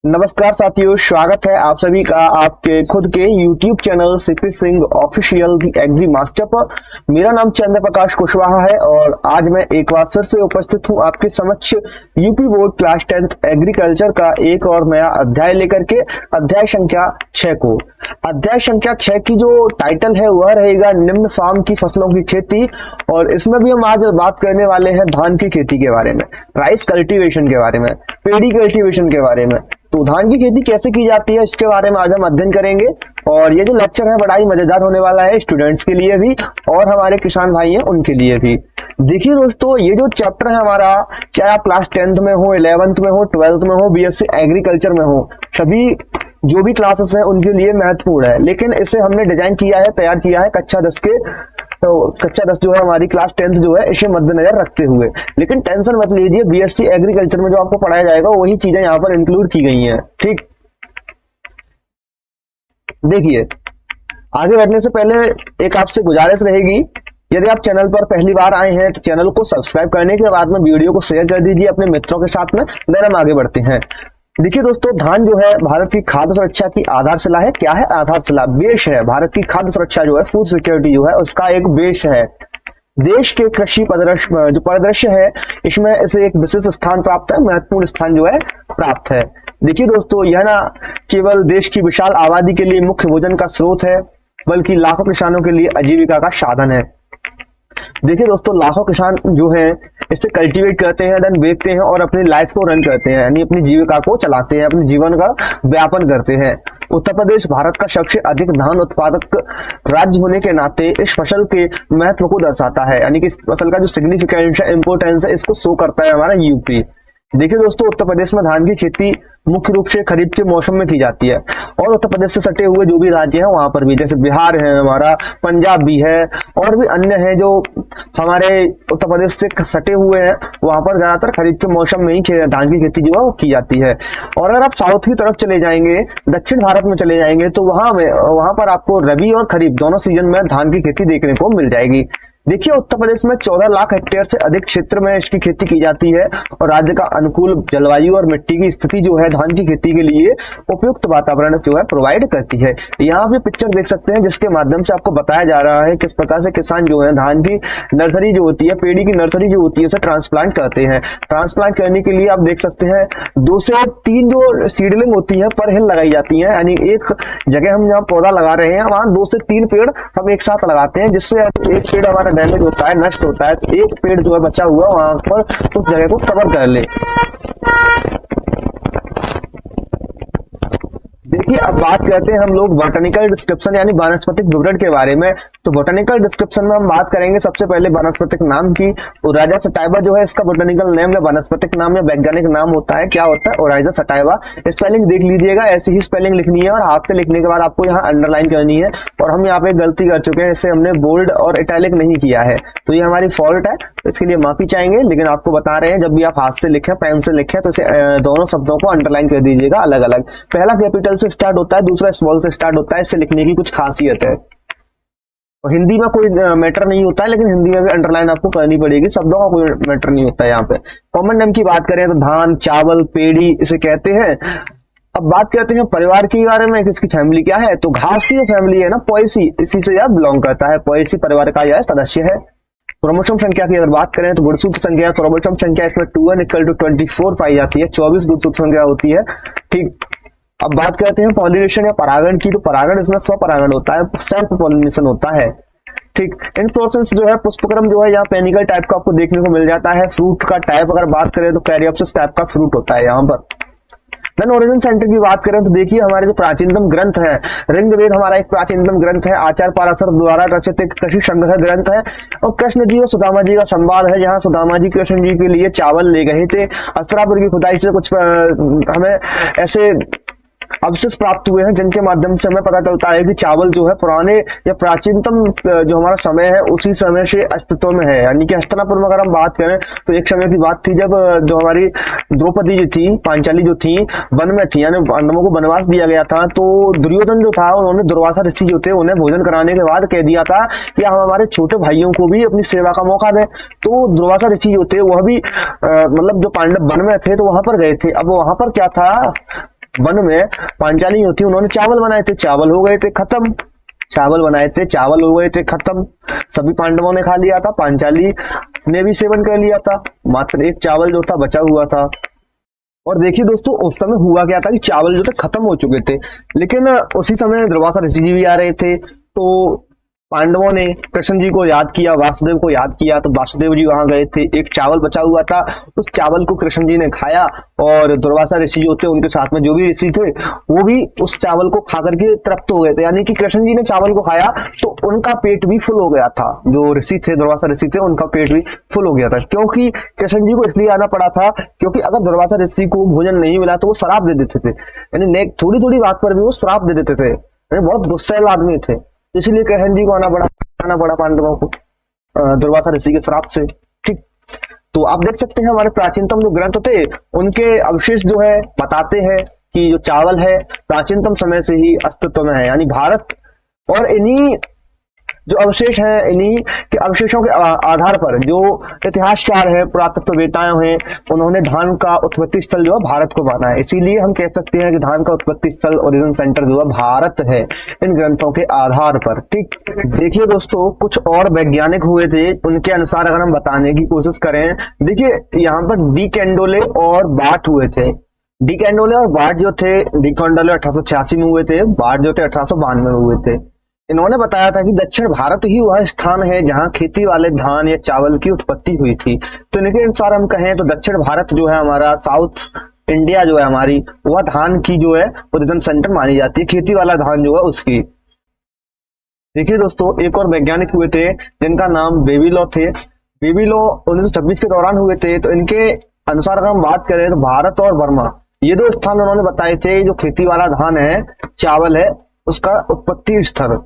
नमस्कार साथियों, स्वागत है आप सभी का आपके खुद के YouTube channel CP Singh official the agri master पर। मेरा नाम चंद्र प्रकाश कुशवाहा है और आज मैं एक बार फिर से उपस्थित हूं आपके समक्ष UP board class 10th agriculture का एक और नया अध्याय लेकर के, अध्याय संख्या 6 को। अध्याय संख्या 6 की जो टाइटल है वह रहेगा निम्न फार्म की फसलों की खेती, और इसमें भी हम आज बात करने वाले हैं धान की खेती के बारे में, राइस कल्टीवेशन के बारे में, पेडी कल्टीवेशन के बारे में। तो धान की खेती कैसे की जाती है इसके बारे में आज हम अध्ययन करेंगे, और ये जो लेक्चर है बड़ा ही मजेदार होने वाला है स्टूडेंट्स के लिए भी और हमारे किसान भाई हैं उनके लिए भी। देखिए दोस्तों, ये जो चैप्टर है हमारा, चाहे आप क्लास 10th में हो, 11th में हो, 12th में हो, बीएससी एग्रीकल्चर में हो, सभी जो भी क्लासेस हैं उनके लिए महत्वपूर्ण है। लेकिन इसे हमने डिजाइन किया है, तैयार किया है कक्षा 10 के, तो कक्षा 10 जो है हमारी क्लास 10th जो है इसे मद्देनजर रखते हुए। लेकिन टेंशन मत लीजिए, बीएससी एग्रीकल्चर में जो आपको पढ़ाया जाएगा वही चीजें यहाँ पर इंक्लूड की गई हैं। ठीक, देखिए आगे बढ़ने से पहले एक आपसे गुजारिश रहेगी, यदि आप चैनल पर पहली बार आए हैं तो चैनल को सब्सक्राइब करने के बाद में वीडियो को शेयर कर दीजिए अपने मित्रों के साथ में। फिर हम आगे बढ़ते हैं। देखिए दोस्तों, धान जो है भारत की खाद्य सुरक्षा की आधारशिला है। क्या है? आधारशिला, बेस है। भारत की खाद्य सुरक्षा जो है, फूड सिक्योरिटी जो है, उसका एक बेस है। देश के कृषि जो परिदृश्य है इसमें इसे एक विशेष स्थान प्राप्त है, महत्वपूर्ण स्थान जो है प्राप्त है। देखिए दोस्तों, यह ना केवल देश की विशाल आबादी के लिए मुख्य भोजन का स्रोत है, बल्कि लाखों किसानों के लिए आजीविका का साधन है। देखिए दोस्तों, लाखों किसान जो हैं इससे कल्टीवेट करते हैं, देन बेचते हैं और अपनी लाइफ को रन करते हैं, यानी अपनी जीविका को चलाते हैं, अपने जीवन का व्यापन करते हैं। उत्तर प्रदेश भारत का सबसे अधिक धान उत्पादक राज्य होने के नाते इस फसल के महत्व को दर्शाता है, यानी कि इस फसल का जो सिग्निफिकेंस है, इंपोर्टेंस है, इसको शो करता है हमारा यूपी। देखिए दोस्तों, उत्तर प्रदेश में धान की खेती मुख्य रूप से खरीफ के मौसम में की जाती है, और उत्तर प्रदेश से सटे हुए जो भी राज्य हैं वहां पर भी, जैसे बिहार है हमारा, पंजाब भी है और भी अन्य हैं जो हमारे उत्तर प्रदेश से सटे हुए हैं, वहां पर ज्यादातर खरीफ के मौसम में ही धान की खेती जो है वो की जाती है। और अगर आप साउथ की तरफ चले जाएंगे, दक्षिण भारत में चले जाएंगे, तो वहां पर आपको रबी और खरीफ दोनों सीजन में धान की खेती देखने को मिल जाएगी। देखिए, उत्तर प्रदेश में 14 लाख हेक्टेयर से अधिक क्षेत्र में इसकी खेती की जाती है, और राज्य का अनुकूल जलवायु और मिट्टी की स्थिति जो है धान की खेती के लिए उपयुक्त वातावरण जो है प्रोवाइड करती है। यहाँ पे पिक्चर देख सकते हैं जिसके माध्यम से आपको बताया जा रहा है किस प्रकार से किसान जो है धान की नर्सरी जो होती है, पेड़ी की नर्सरी जो होती है, उसे ट्रांसप्लांट करते हैं। ट्रांसप्लांट करने के लिए आप देख सकते हैं 2 से 3 जो सीडलिंग होती है पर हिल लगाई जाती है, यानी एक जगह हम जहाँ पौधा लगा रहे हैं वहां 2 से 3 पेड़ हम एक साथ लगाते हैं, जिससे एक पेड़ हमारा डैमेज होता है, नष्ट होता है, तो एक पेड़ जो है बचा हुआ वहां पर उस जगह को कवर कर ले। देखिए, अब बात करते हैं हम लोग बॉटनिकल डिस्क्रिप्शन यानी वानस्पतिक विवरण के बारे में। तो बॉटनिकल डिस्क्रिप्शन में हम बात करेंगे सबसे पहले वानस्पतिक नाम की। ओराइजा सटाइवा जो है इसका बॉटनिकल नेम या वानस्पतिक नाम या वैज्ञानिक नाम होता है। क्या होता है? Oryza sativa. स्पेलिंग देख लीजिएगा, ऐसी ही स्पेलिंग लिखनी है और हाथ से लिखने के बाद आपको यहाँ अंडरलाइन करनी है। और हम यहाँ पे गलती कर चुके हैं, इसे हमने बोल्ड और इटैलिक नहीं किया है, तो ये हमारी फॉल्ट है, तो इसके लिए माफी चाहेंगे। लेकिन आपको बता रहे हैं जब भी आप हाथ से लिखें, पेन से लिखें, तो इसे दोनों शब्दों को अंडरलाइन कर दीजिएगा अलग अलग। पहला कैपिटल से स्टार्ट होता है, दूसरा स्मॉल से स्टार्ट होता है, इससे लिखने की कुछ खासियत है। और हिंदी में कोई मैटर नहीं होता है, लेकिन हिंदी में भी अंडरलाइन आपको करनी पड़ेगी, शब्दों का कोई मैटर नहीं होता है यहाँ पे। कॉमन नेम की बात करें तो धान, चावल, पेड़ी इसे कहते हैं। अब बात करते हैं परिवार के बारे में, इसकी फैमिली क्या है। तो घास की जो फैमिली है ना, पोएसी, इसी से यह बिलोंग करता है। पोएसी परिवार का यह सदस्य है। क्रोमोसोम संख्या की अगर बात करें तो गुणसूत्र संख्या, क्रोमोसोम संख्या इसमें 2n=24 पाई जाती है, 24 गुणसूत्र संख्या होती है। ठीक, अब बात करते हैं पॉलिनेशन या परागण की। तो परागण इसमें स्वपरागण होता है, सेल्फ पॉलिनेशन होता है। ठीक, इन प्रोसेस जो है पुष्पक्रम जो है यहाँ पेनिकल टाइप का आपको देखने को मिल जाता है। फ्रूट का टाइप अगर बात करें तो कैरियोप्सिस टाइप का फ्रूट होता है यहाँ पर। देन ओरिजिन सेंटर की बात करें तो देखिए, हमारे जो प्राचीनतम ग्रंथ है, ऋग्वेद हमारा एक प्राचीनतम ग्रंथ है, आचार्य पराशर द्वारा रचित एक कृषि संग्रह ग्रंथ है। और कृष्ण जी और सुदामा जी का संवाद है, जहाँ सुदामा जी कृष्ण जी के लिए चावल ले गए थे। अस्त्रापुर की खुदाई से कुछ हमें ऐसे अवशेष प्राप्त हुए हैं जिनके माध्यम से हमें पता चलता है कि चावल जो है पुराने या प्राचीनतम जो हमारा समय है उसी समय से अस्तित्व में है। यानी कि हस्तिनापुर में अगर हम बात करें तो एक समय की बात थी जब जो हमारी द्रौपदी जी थी, पांचाली जो थी, वन में थी, यानी पांडवों को वनवास दिया गया था। तो दुर्योधन जो था उन्होंने दुर्वासा ऋषि जो थे उन्हें भोजन कराने के बाद कह दिया था कि हम हमारे छोटे भाइयों को भी अपनी सेवा का मौका दें। तो दुर्वासा ऋषि जो थे वह भी मतलब जो पांडव वन में थे तो वहां पर गए थे। अब वहां पर क्या था, वन में पांचाली होती, उन्होंने चावल बनाए थे, चावल हो गए थे खत्म, चावल बनाए थे, चावल हो गए थे खत्म, सभी पांडवों ने खा लिया था, पांचाली ने भी सेवन कर लिया था, मात्र एक चावल जो था बचा हुआ था। और देखिए दोस्तों, उस समय हुआ क्या था कि चावल जो थे खत्म हो चुके थे, लेकिन उसी समय दुर्वासा ऋषि जी भी आ रहे थे। तो पांडवों ने कृष्ण जी को याद किया, वासुदेव को याद किया, तो वासुदेव जी वहां गए थे, एक चावल बचा हुआ था, उस चावल को कृष्ण जी ने खाया, और दुर्वासा ऋषि जो थे उनके साथ में जो भी ऋषि थे वो भी उस चावल को खा करके तृप्त हो गए थे। यानी कि कृष्ण जी ने चावल को खाया तो उनका पेट भी फुल हो गया था, जो ऋषि थे दुर्वासा ऋषि थे उनका पेट भी फुल हो गया था। क्योंकि कृष्ण जी को इसलिए आना पड़ा था क्योंकि अगर दुर्वासा ऋषि को भोजन नहीं मिला तो वो श्राप दे देते थे, यानी थोड़ी थोड़ी बात पर भी वो श्राप दे देते थे, यानी बहुत गुस्सैल आदमी थे। इसलिए कृष्ण जी को आना पड़ा पांडवों को दुर्वासा ऋषि के श्राप से। ठीक, तो आप देख सकते हैं हमारे प्राचीनतम जो ग्रंथ थे उनके अवशेष जो है बताते हैं कि जो चावल है प्राचीनतम समय से ही अस्तित्व में है, यानी भारत। और इन्हीं जो अवशेष हैं, इन्हीं के अवशेषों के आधार पर जो इतिहासकार है, पुरातत्ववेत्ता हैं, उन्होंने धान का उत्पत्ति स्थल जो है भारत को माना है। इसीलिए हम कह सकते हैं कि धान का उत्पत्ति स्थल, ओरिजिन सेंटर जो है भारत है, इन ग्रंथों के आधार पर। ठीक, देखिए दोस्तों, कुछ और वैज्ञानिक हुए थे, उनके अनुसार अगर हम बताने की कोशिश करें, देखिए यहाँ पर डी कैंडोले और बार्ट हुए थे। डी कैंडोले और बार्ट जो थे, डी कैंडोले 1886 में हुए थे, बार्ट जो थे 1892 में हुए थे। इन्होंने बताया था कि दक्षिण भारत ही वह स्थान है जहां खेती वाले धान या चावल की उत्पत्ति हुई थी। तो इनके अनुसार हम कहें तो दक्षिण भारत जो है हमारा, साउथ इंडिया जो है हमारी, वह धान की जो है ओरिजिन सेंटर मानी जाती है, खेती वाला धान जो है उसकी। देखिए दोस्तों, एक और वैज्ञानिक हुए थे जिनका नाम बेबीलो थे। बेबीलो 1926 के दौरान हुए थे। तो इनके अनुसार अगर हम बात करें तो भारत और बर्मा, ये दो स्थान उन्होंने बताए थे जो खेती वाला धान है, चावल है, उसका उत्पत्ति स्थल,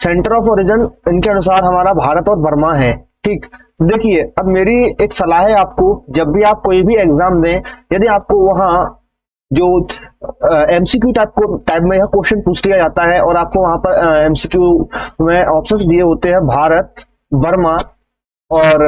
सेंटर ऑफ ओरिजिन इनके अनुसार हमारा भारत और बर्मा है। ठीक, देखिए अब मेरी एक सलाह है आपको, जब भी आप कोई भी एग्जाम दें, यदि आपको वहां जो एमसीक्यू टाइप में यह क्वेश्चन पूछ लिया जाता है और आपको वहां पर एमसीक्यू में ऑप्शंस दिए होते हैं भारत, बर्मा और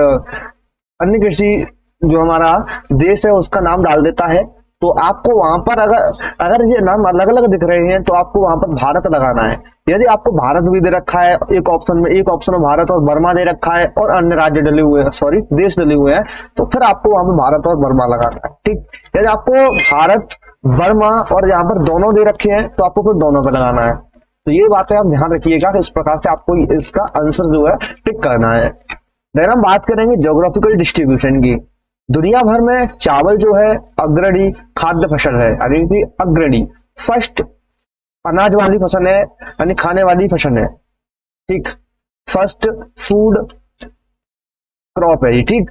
अन्य किसी जो हमारा देश है उसका नाम डाल देता है, तो आपको वहां पर अगर ये नाम अलग अलग दिख रहे हैं तो आपको वहां पर भारत लगाना है। यदि आपको भारत भी दे रखा है एक ऑप्शन में भारत और बर्मा दे रखा है और अन्य राज्य डले हुए हैं, सॉरी देश डले हुए हैं, तो फिर आपको वहां पर भारत और बर्मा लगाना है। ठीक, यदि आपको भारत, बर्मा और यहाँ पर दोनों दे रखे हैं तो आपको फिर दोनों पर लगाना है। तो ये बातें आप ध्यान रखिएगा कि इस प्रकार से आपको इसका आंसर जो है टिक करना है। देन हम बात करेंगे ज्योग्राफिकल डिस्ट्रीब्यूशन की। दुनिया भर में चावल जो है अग्रणी खाद्य फसल है, यानी कि अग्रणी फर्स्ट अनाज वाली फसल है, यानी खाने वाली फसल है। ठीक, फर्स्ट फूड क्रॉप है ये। ठीक,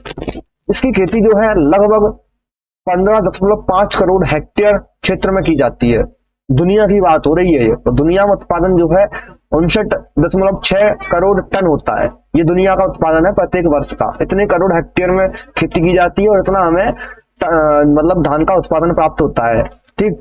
इसकी खेती जो है लगभग 15.5 करोड़ हेक्टेयर क्षेत्र में की जाती है। दुनिया की बात हो रही है ये, तो दुनिया में उत्पादन जो है 59.6 करोड़ टन होता है। ये दुनिया का उत्पादन है प्रत्येक वर्ष का। इतने करोड़ हेक्टेयर में खेती की जाती है और इतना हमें मतलब धान का उत्पादन प्राप्त होता है। ठीक,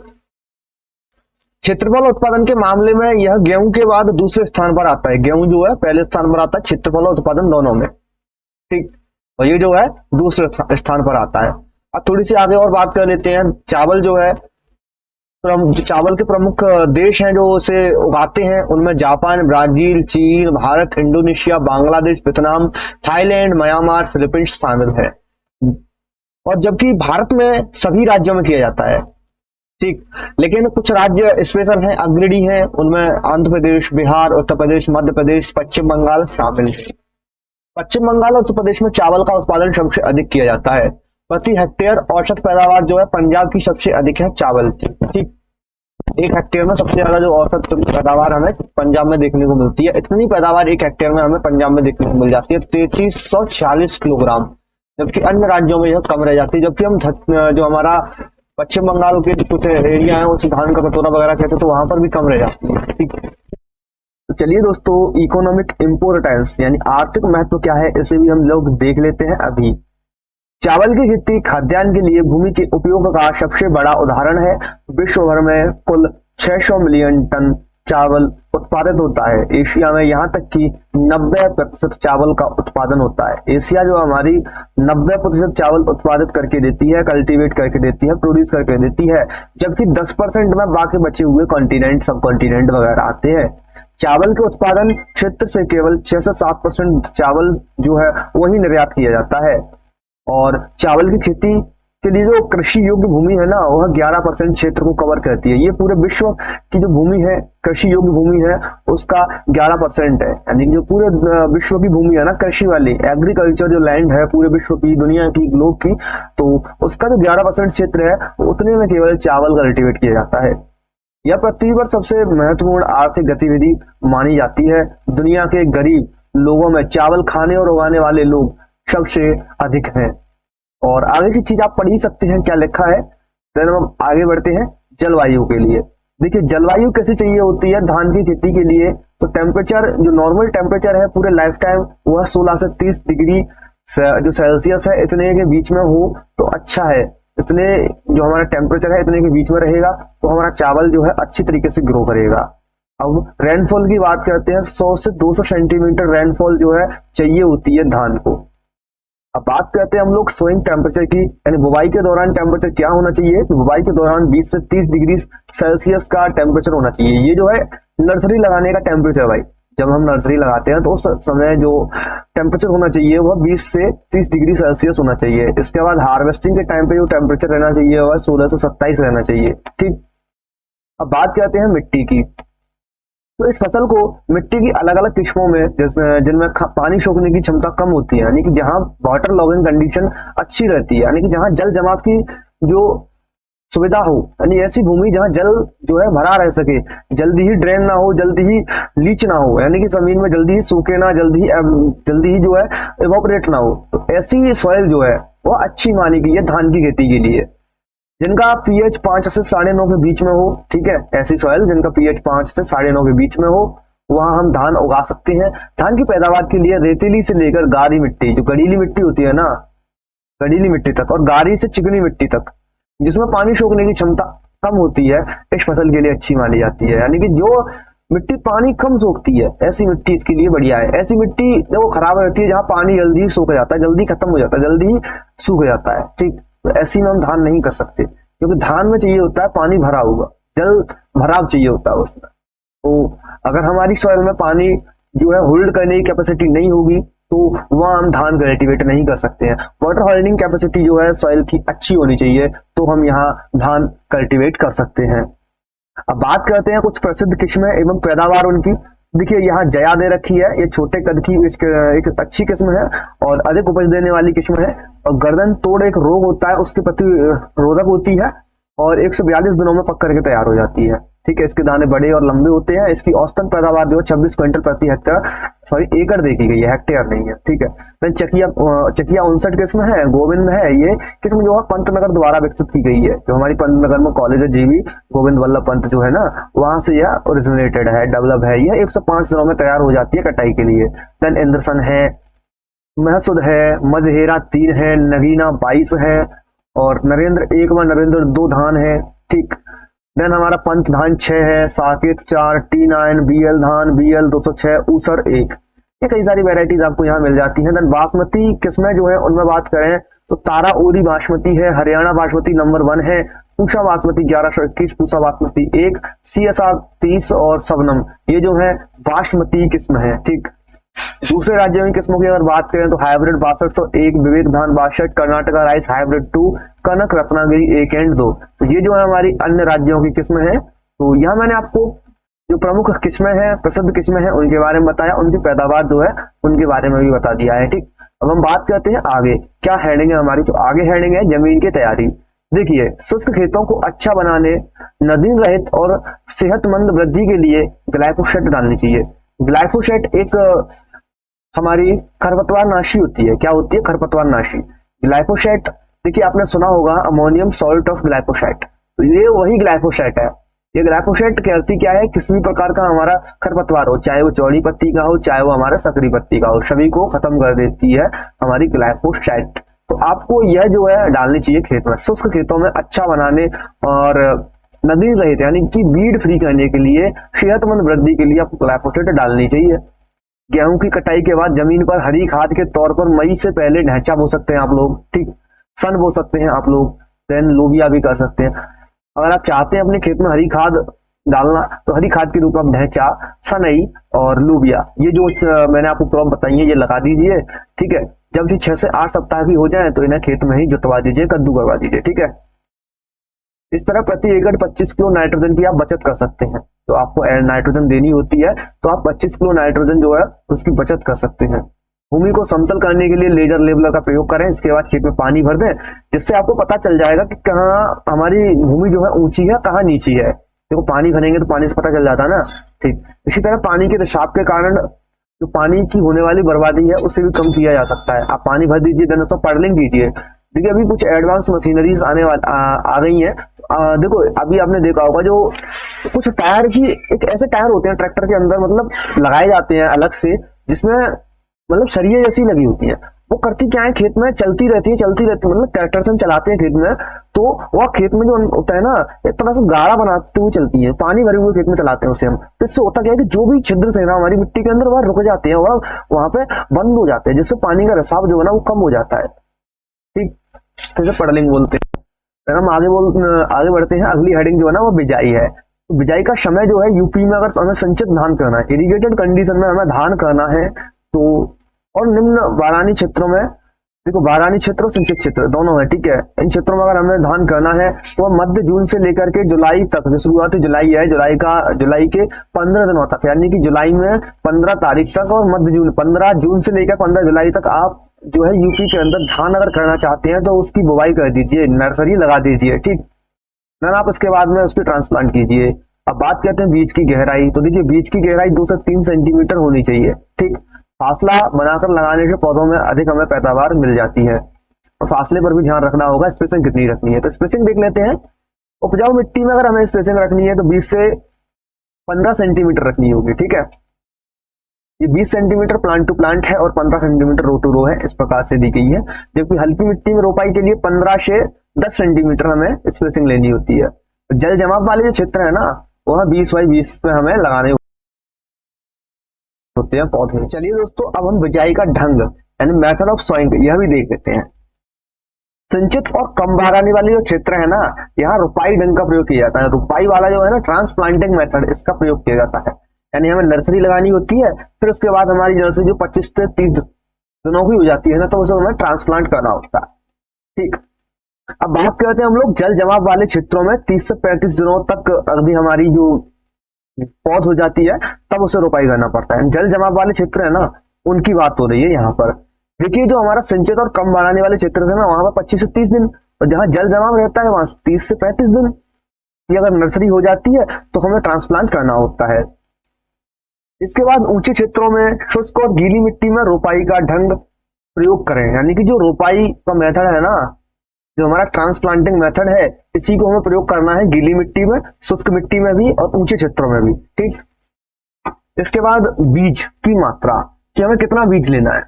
क्षेत्रफल उत्पादन के मामले में यह गेहूं के बाद दूसरे स्थान पर आता है। गेहूं जो है पहले स्थान पर आता है क्षेत्रफल उत्पादन दोनों में। ठीक, और ये जो है दूसरे स्थान पर आता है। अब थोड़ी सी आगे और बात कर लेते हैं। चावल जो है, चावल के प्रमुख देश हैं जो उसे उगाते हैं, उनमें जापान, ब्राजील, चीन, Bharat, Indonesia, Bangladesh, Vietnam, Thailand, Myanmar, Philippines शामिल है। और जबकि भारत में सभी राज्यों में किया जाता है। ठीक, लेकिन कुछ राज्य स्पेशल हैं, अग्रणी हैं, उनमें आंध्र प्रदेश, बिहार, उत्तर प्रदेश, मध्य प्रदेश, पश्चिम बंगाल शामिल है। पश्चिम बंगाल और उत्तर प्रदेश में चावल का उत्पादन सबसे अधिक किया जाता है। प्रति हेक्टेयर औसत पैदावार जो है पंजाब की सबसे अधिक है चावल की। ठीक, एक हेक्टेयर में सबसे ज्यादा जो औसत पैदावार हमें पंजाब में देखने को मिलती है। इतनी पैदावार एक हेक्टेयर में हमें पंजाब में देखने को मिल जाती है, 3340 किलोग्राम, जबकि अन्य राज्यों में यह कम रह जाती है। जबकि हम जो हमारा पश्चिम बंगाल के कुछ एरिया है उस धान का कटोरा वगैरह कहते हैं तो वहां पर भी कम रह जाती है। ठीक, तो चलिए दोस्तों, इकोनॉमिक इंपोर्टेंस यानी आर्थिक महत्व क्या है इसे भी हम लोग देख लेते हैं। अभी चावल की खेती खाद्यान्न के लिए भूमि के उपयोग का सबसे बड़ा उदाहरण है। विश्व भर में कुल 600 मिलियन टन चावल उत्पादित होता है। एशिया में यहाँ तक कि 90% चावल का उत्पादन होता है। एशिया जो हमारी 90% चावल उत्पादित करके देती है, कल्टीवेट करके देती है, प्रोड्यूस करके देती है, जबकि 10% में बाकी बचे हुए कॉन्टिनेंट, सब कॉन्टिनेंट वगैरह आते हैं। चावल के उत्पादन क्षेत्र से केवल 6 से 7% चावल जो है वही निर्यात किया जाता है। और चावल की खेती के लिए जो कृषि योग्य भूमि है ना, वह 11% क्षेत्र को कवर करती है। ये पूरे विश्व की जो भूमि है, कृषि योग्य भूमि है, उसका 11% है। यानी जो पूरे विश्व की भूमि है ना, कृषि वाली, एग्रीकल्चर जो लैंड है पूरे विश्व की, दुनिया की, ग्लोब की, तो उसका जो 11% क्षेत्र है, उतने में केवल चावल कल्टीवेट किया जाता है। यह पृथ्वी पर सबसे महत्वपूर्ण आर्थिक गतिविधि मानी जाती है। दुनिया के गरीब लोगों में चावल खाने और उगाने वाले लोग सबसे अधिक हैं। और आगे की चीज आप पढ़ ही सकते हैं, क्या लिखा है। देन हम आगे बढ़ते हैं जलवायु के लिए। देखिए जलवायु कैसे चाहिए होती है धान की खेती के लिए। तो टेम्परेचर, जो नॉर्मल टेम्परेचर है पूरे लाइफ टाइम, वह 16 से 30 डिग्री जो सेल्सियस है, इतने के बीच में हो तो अच्छा है। इतने जो हमारा टेम्परेचर है इतने के बीच में रहेगा तो हमारा चावल जो है अच्छी तरीके से ग्रो करेगा। अब रेनफॉल की बात करते हैं। 100 से 200 सेंटीमीटर रेनफॉल जो है चाहिए होती है धान को। अब बात करते हैं हम लोग सोइंग टेम्परेचर की, यानी बुवाई के दौरान टेम्परेचर क्या होना चाहिए। तो बुवाई के दौरान 20 से 30 डिग्री सेल्सियस का टेम्परेचर होना चाहिए। ये जो है नर्सरी लगाने का टेम्परेचर भाई, जब हम नर्सरी लगाते हैं तो उस समय जो टेम्परेचर होना चाहिए वह 20 से 30 डिग्री सेल्सियस होना चाहिए। इसके बाद हार्वेस्टिंग के टाइम पे जो टेम्परेचर रहना चाहिए वह 16 से 27 रहना चाहिए। ठीक, अब बात करते हैं मिट्टी की। तो इस फसल को मिट्टी की अलग अलग किस्मों में, जिनमें पानी सोखने की क्षमता कम होती है, यानी कि जहां वाटर लॉगिंग कंडीशन अच्छी रहती है, यानी कि जहां जल जमाव की जो सुविधा हो, यानी ऐसी भूमि जहां जल जो है भरा रह सके, जल्दी ही ड्रेन ना हो, जल्दी ही लीच ना हो, यानी कि जमीन में जल्दी ही सूखे ना, जल्दी ही जो है इवोपरेट ना हो। तो ऐसी सॉइल जो है वो अच्छी मानी गई है धान की खेती के लिए। जिनका पीएच 5 से 9.5 के बीच में हो, ठीक है, ऐसी सॉइल जिनका पीएच 5 से 9.5 के बीच में हो, वहां हम धान उगा सकते हैं। धान की पैदावार के लिए रेतीली से लेकर गाढ़ी मिट्टी, जो गढ़ीली मिट्टी होती है ना, गढ़ीली मिट्टी तक, और गाढ़ी से चिकनी मिट्टी तक, जिसमें पानी सोखने की क्षमता कम होती है, इस फसल के लिए अच्छी मानी जाती है। यानी कि जो मिट्टी पानी कम सोखती है, ऐसी मिट्टी इसके लिए बढ़िया है। ऐसी मिट्टी जब वो खराब रहती है, जहां पानी जल्दी सूख जाता है, जल्दी खत्म हो जाता है, जल्दी सूख जाता है, ठीक, तो ऐसी में हम धान नहीं कर सकते, क्योंकि धान में चाहिए होता है पानी भरा हुआ, जल भराव चाहिए होता है उसमें। तो अगर हमारी सॉइल में पानी जो है होल्ड करने की कैपेसिटी नहीं होगी तो वहां हम धान कल्टीवेट नहीं कर सकते हैं। वाटर होल्डिंग कैपेसिटी जो है सॉइल की अच्छी होनी चाहिए, तो हम यहाँ धान कल्टीवेट कर सकते हैं। अब बात करते हैं कुछ प्रसिद्ध किस्में एवं पैदावार उनकी। देखिए यहाँ जया दे रखी है, ये छोटे कद की एक अच्छी किस्म है और अधिक उपज देने वाली किस्म है। और गर्दन तोड़ एक रोग होता है, उसके प्रति रोधक होती है और 142 दिनों में पक करके तैयार हो जाती है। ठीक है, इसके दाने बड़े और लंबे होते हैं। इसकी औसतन पैदावार जो है 26 क्विंटल प्रति हेक्टेयर, सॉरी एकड़ देखी गई है, हेक्टेयर नहीं है। ठीक है, देन चकिया 59 किस्म है, गोविंद है। ये किस्म जो है पंतनगर द्वारा विकसित की गई है। जो हमारी पंतनगर में कॉलेज है जीवी गोविंद वल्लभ पंत जो है ना, वहां से यह ओरिजिनेटेड है, डेवलप है। यह 105 दिनों में तैयार हो जाती है कटाई के लिए। देन इंद्रसन है, महसुद है, मजहेरा 3 है, नगीना 22 है और नरेंद्र 1 व नरेंद्र 2 धान है। ठीक, देन हमारा पंत धान 6 है, साकेत 4, T9, BL धान, BL 206, ऊसर 1। ये कई सारी वेराइटीज आपको यहाँ मिल जाती हैं। देन बासमती किस्में जो है उनमें बात करें तो तारा ओरी बासमती है, हरियाणा बासमती नंबर 1 है, पूषा बासमती 1121, पूषा बासमती 1, CSR 30 और सबनम, ये जो है बासमती किस्म है। ठीक, दूसरे राज्यों की किस्मों की अगर बात करें तो हाइब्रिड 6201, विवेक धान 62, कर्नाटका राइस हाइब्रिड 2, कनक रत्नागिरी 1 और 2। तो ये जो है हमारी अन्य राज्यों की किस्में हैं। तो यहाँ मैंने आपको जो प्रमुख किस्में हैं, प्रसिद्ध किस्में हैं, उनके बारे में बताया, उनकी पैदावार जो है उनके बारे में भी बता दिया है। ठीक, अब हम बात करते हैं आगे क्या हेडिंग है हमारी। तो आगे हेडिंग है जमीन की तैयारी। देखिए, शुष्क खेतों को अच्छा बनाने, नदीन रहित और सेहतमंद वृद्धि के लिए ग्लाइफोसेट डालनी चाहिए। ग्लाइफोसेट एक हमारी खरपतवार नाशी होती है। क्या होती है? खरपतवार नाशी। ग्लाइफोसेट, देखिए आपने सुना होगा अमोनियम सॉल्ट ऑफ ग्लाइफोसेट, तो ये वही ग्लाइफोसेट है। ये ग्लाइफोसेट करती क्या है, किसी भी प्रकार का हमारा खरपतवार हो, चाहे वो चौड़ी पत्ती का हो, चाहे वो हमारा सकरी पत्ती का हो, सभी को खत्म कर देती है हमारी ग्लाइफोसेट। तो आपको यह जो है डालनी चाहिए खेत में, शुष्क खेतों में अच्छा बनाने और नदी रहित यानी कि वीड फ्री करने के लिए, सेहतमंद वृद्धि के लिए आपको ग्लाइफोसेट डालनी चाहिए। गेहूं की कटाई के बाद जमीन पर हरी खाद के तौर पर मई से पहले ढैंचा बो सकते हैं आप लोग, ठीक, सन बो सकते हैं आप लोग, देन लोबिया भी कर सकते हैं। अगर आप चाहते हैं अपने खेत में हरी खाद डालना तो हरी खाद के रूप में ढैंचा, सनई और लोबिया, ये जो मैंने आपको क्रॉप बताई है ये लगा दीजिए, ठीक है। जब ये 6 से 8 सप्ताह की हो जाए तो इन्हें खेत में ही जुतवा दीजिए, कद्दू करवा दीजिए, ठीक है। इस तरह प्रति एकड़ 25 किलो नाइट्रोजन की आप बचत कर सकते हैं। तो आपको नाइट्रोजन देनी होती है तो आप 25 किलो नाइट्रोजन जो है उसकी बचत कर सकते हैं। भूमि को समतल करने के लिए लेजर लेवलर का प्रयोग करें। इसके बाद खेत में पानी भर दें, जिससे आपको पता चल जाएगा कि कहाँ हमारी भूमि जो है ऊंची है, कहाँ नीची है। देखो पानी भरेंगे तो पानी से पता चल जाता है ना, ठीक। इसी तरह पानी के रिसाव के कारण जो पानी की होने वाली बर्बादी है उसे भी कम किया जा सकता है। आप पानी भर दीजिए, देन उसमें पर्लिंग कीजिए। देखिए अभी कुछ एडवांस मशीनरीज आने वाली आ गई हैं। देखो अभी आपने देखा होगा जो कुछ टायर की, एक ऐसे टायर होते हैं ट्रैक्टर के अंदर, मतलब लगाए जाते हैं अलग से, जिसमें मतलब सरिये जैसी लगी होती है। वो करती क्या है, खेत में चलती रहती है, मतलब ट्रैक्टर से हम चलाते हैं खेत में, तो वह खेत में जो होता है ना एक तरह से गाढ़ा बनाते हुए चलती है, पानी भरे हुए खेत में चलाते हैं उसे हम। तो इससे होता क्या है कि जो भी छिद्र थे ना हमारी मिट्टी के अंदर वह रुक जाते हैं, वह वहां पे बंद हो जाते हैं, जिससे पानी का रिसाव जो है ना वो कम हो जाता है, ठीक। तो इसे पडलिंग बोलते हैं। फिर हम आगे बढ़ते हैं। अगली हेडिंग जो है ना वो बिजाई है। तो बिजाई का समय जो है यूपी में अगर हमें संचित धान करना है, इरिगेटेड कंडीशन में हमें धान करना है तो, और निम्न बारानी क्षेत्रों में, देखो बारानी क्षेत्र और सिंचित क्षेत्र दोनों है, ठीक है। इन क्षेत्रों में अगर हमें धान करना है तो मध्य जून से लेकर के जुलाई तक, जो शुरुआती जुलाई है, जुलाई के 15 दिनों तक, यानी कि जुलाई में 15 तारीख तक और मध्य जून 15 जून से लेकर 15 जुलाई तक आप जो है यूपी के अंदर धान अगर करना चाहते हैं तो उसकी बुवाई कर दीजिए, नर्सरी लगा दीजिए, ठीक। देन आप उसके बाद में उसकी ट्रांसप्लांट कीजिए। अब बात करते हैं बीज की गहराई। तो देखिए बीज की गहराई 2 से 3 सेंटीमीटर होनी चाहिए, ठीक। फासला बनाकर लगाने से पौधों में अधिक हमें पैदावार मिल जाती है। और फासले पर भी ध्यान रखना होगा, स्पेसिंग कितनी रखनी है। तो स्पेसिंग देख लेते हैं। उपजाऊ मिट्टी में अगर हमें स्पेसिंग रखनी है तो 20 से 15 सेंटीमीटर रखनी होगी, ठीक है। ये 20 सेंटीमीटर प्लांट टू प्लांट है और 15 सेंटीमीटर रो टू रो है, इस प्रकार से दी गई है। जबकि हल्की मिट्टी में रोपाई के लिए 15 से 10 सेंटीमीटर हमें स्पेसिंग लेनी होती है। जल जमाव वाले जो क्षेत्र है ना वह 20 बाई 20 पे हमें लगाने होते हैं पौधे। चलिए दोस्तों अब हम बिजाई का ढंग यानी मेथड ऑफ सॉइंग यह भी देख लेते हैं। संचित और कम बारानी वाले जो क्षेत्र है ना, यहाँ रुपाई ढंग का प्रयोग किया जाता है। रुपाई वाला जो है ना ट्रांसप्लांटिंग मेथड, इसका प्रयोग किया जाता है। यानी हमें नर्सरी लगानी होती है, फिर उसके बाद हमारी नर्सरी जो 25 से 30 दिनों की हो जाती है ना, तो उसे हमें ट्रांसप्लांट करना होता है, ठीक। अब बात करते हैं हम लोग जल जमाव वाले क्षेत्रों में 30 से 35 दिनों तक अवधि हमारी जो पौध हो जाती है तब उसे रोपाई करना पड़ता है। जल जमाव वाले क्षेत्र है ना उनकी बात हो रही है यहाँ पर। देखिए जो हमारा संचित और कम बारानी वाले क्षेत्र थे ना वहां पर 25 से 30 दिन, और जहां जल जमाव रहता है वहां 30 से 35 दिन की अगर नर्सरी हो जाती है तो हमें ट्रांसप्लांट करना होता है। इसके बाद ऊंचे क्षेत्रों में शुष्क और गीली मिट्टी में रोपाई का ढंग प्रयोग करें। यानी कि जो रोपाई का मेथड है ना, जो हमारा ट्रांसप्लांटिंग मेथड है, इसी को हमें प्रयोग करना है गीली मिट्टी में, शुष्क मिट्टी में भी और ऊंचे क्षेत्रों में भी, ठीक। इसके बाद बीज की मात्रा कि हमें कितना बीज लेना है।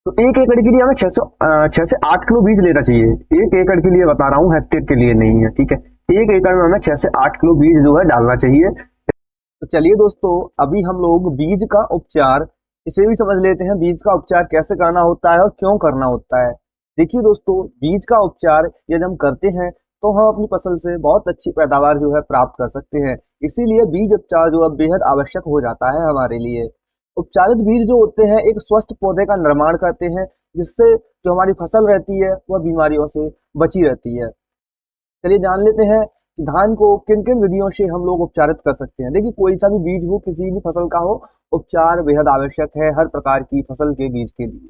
तो 1 एकड़ के लिए हमें 6 से 8 किलो बीज लेना चाहिए। 1 एकड़ के लिए बता रहा हूं, हेक्टेयर के लिए नहीं है, ठीक है। 1 एकड़ में हमें 6 से 8 किलो बीज जो है डालना चाहिए। तो चलिए दोस्तों अभी हम लोग बीज का उपचार इसे भी समझ लेते हैं। बीज का उपचार कैसे करना होता है और क्यों करना होता है। देखिए दोस्तों बीज का उपचार यदि हम करते हैं तो हम अपनी फसल से बहुत अच्छी पैदावार जो है प्राप्त कर सकते हैं। इसीलिए बीज उपचार जो है बेहद आवश्यक हो जाता है हमारे लिए। उपचारित बीज जो होते हैं एक स्वस्थ पौधे का निर्माण करते हैं, जिससे जो हमारी फसल रहती है वह बीमारियों से बची रहती है। चलिए जान लेते हैं कि धान को किन किन विधियों से हम लोग उपचारित कर सकते हैं। देखिए कोई सा भी बीज हो, किसी भी फसल का हो, उपचार बेहद आवश्यक है हर प्रकार की फसल के बीज के लिए।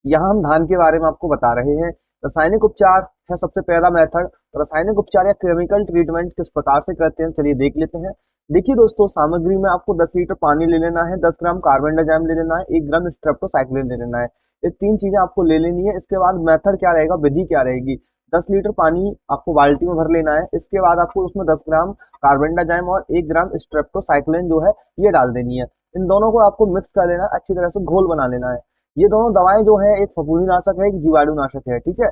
यहाँ हम धान के बारे में आपको बता रहे हैं। रासायनिक उपचार है सबसे पहला मेथड। तो रासायनिक उपचार या केमिकल ट्रीटमेंट किस प्रकार से करते हैं चलिए देख लेते हैं। देखिए दोस्तों सामग्री में आपको 10 लीटर पानी ले लेना है, 10 ग्राम कार्बेंडाजिम ले लेना है, 1 ग्राम स्ट्रेप्टोसाइक्लिन ले लेना है। ये 3 चीजें आपको ले लेनी है। इसके बाद मेथड क्या रहेगा, विधि क्या रहेगी। 10 लीटर पानी आपको बाल्टी में भर लेना है। इसके बाद आपको उसमें 10 ग्राम कार्बेंडाजिम और 1 ग्राम स्ट्रेप्टोसाइक्लिन जो है ये डाल देनी है। इन दोनों को आपको मिक्स कर लेना है, अच्छी तरह से घोल बना लेना है। ये दोनों दवाएं जो है एक फफूंदी नाशक है, एक जीवाणु नाशक है, ठीक है।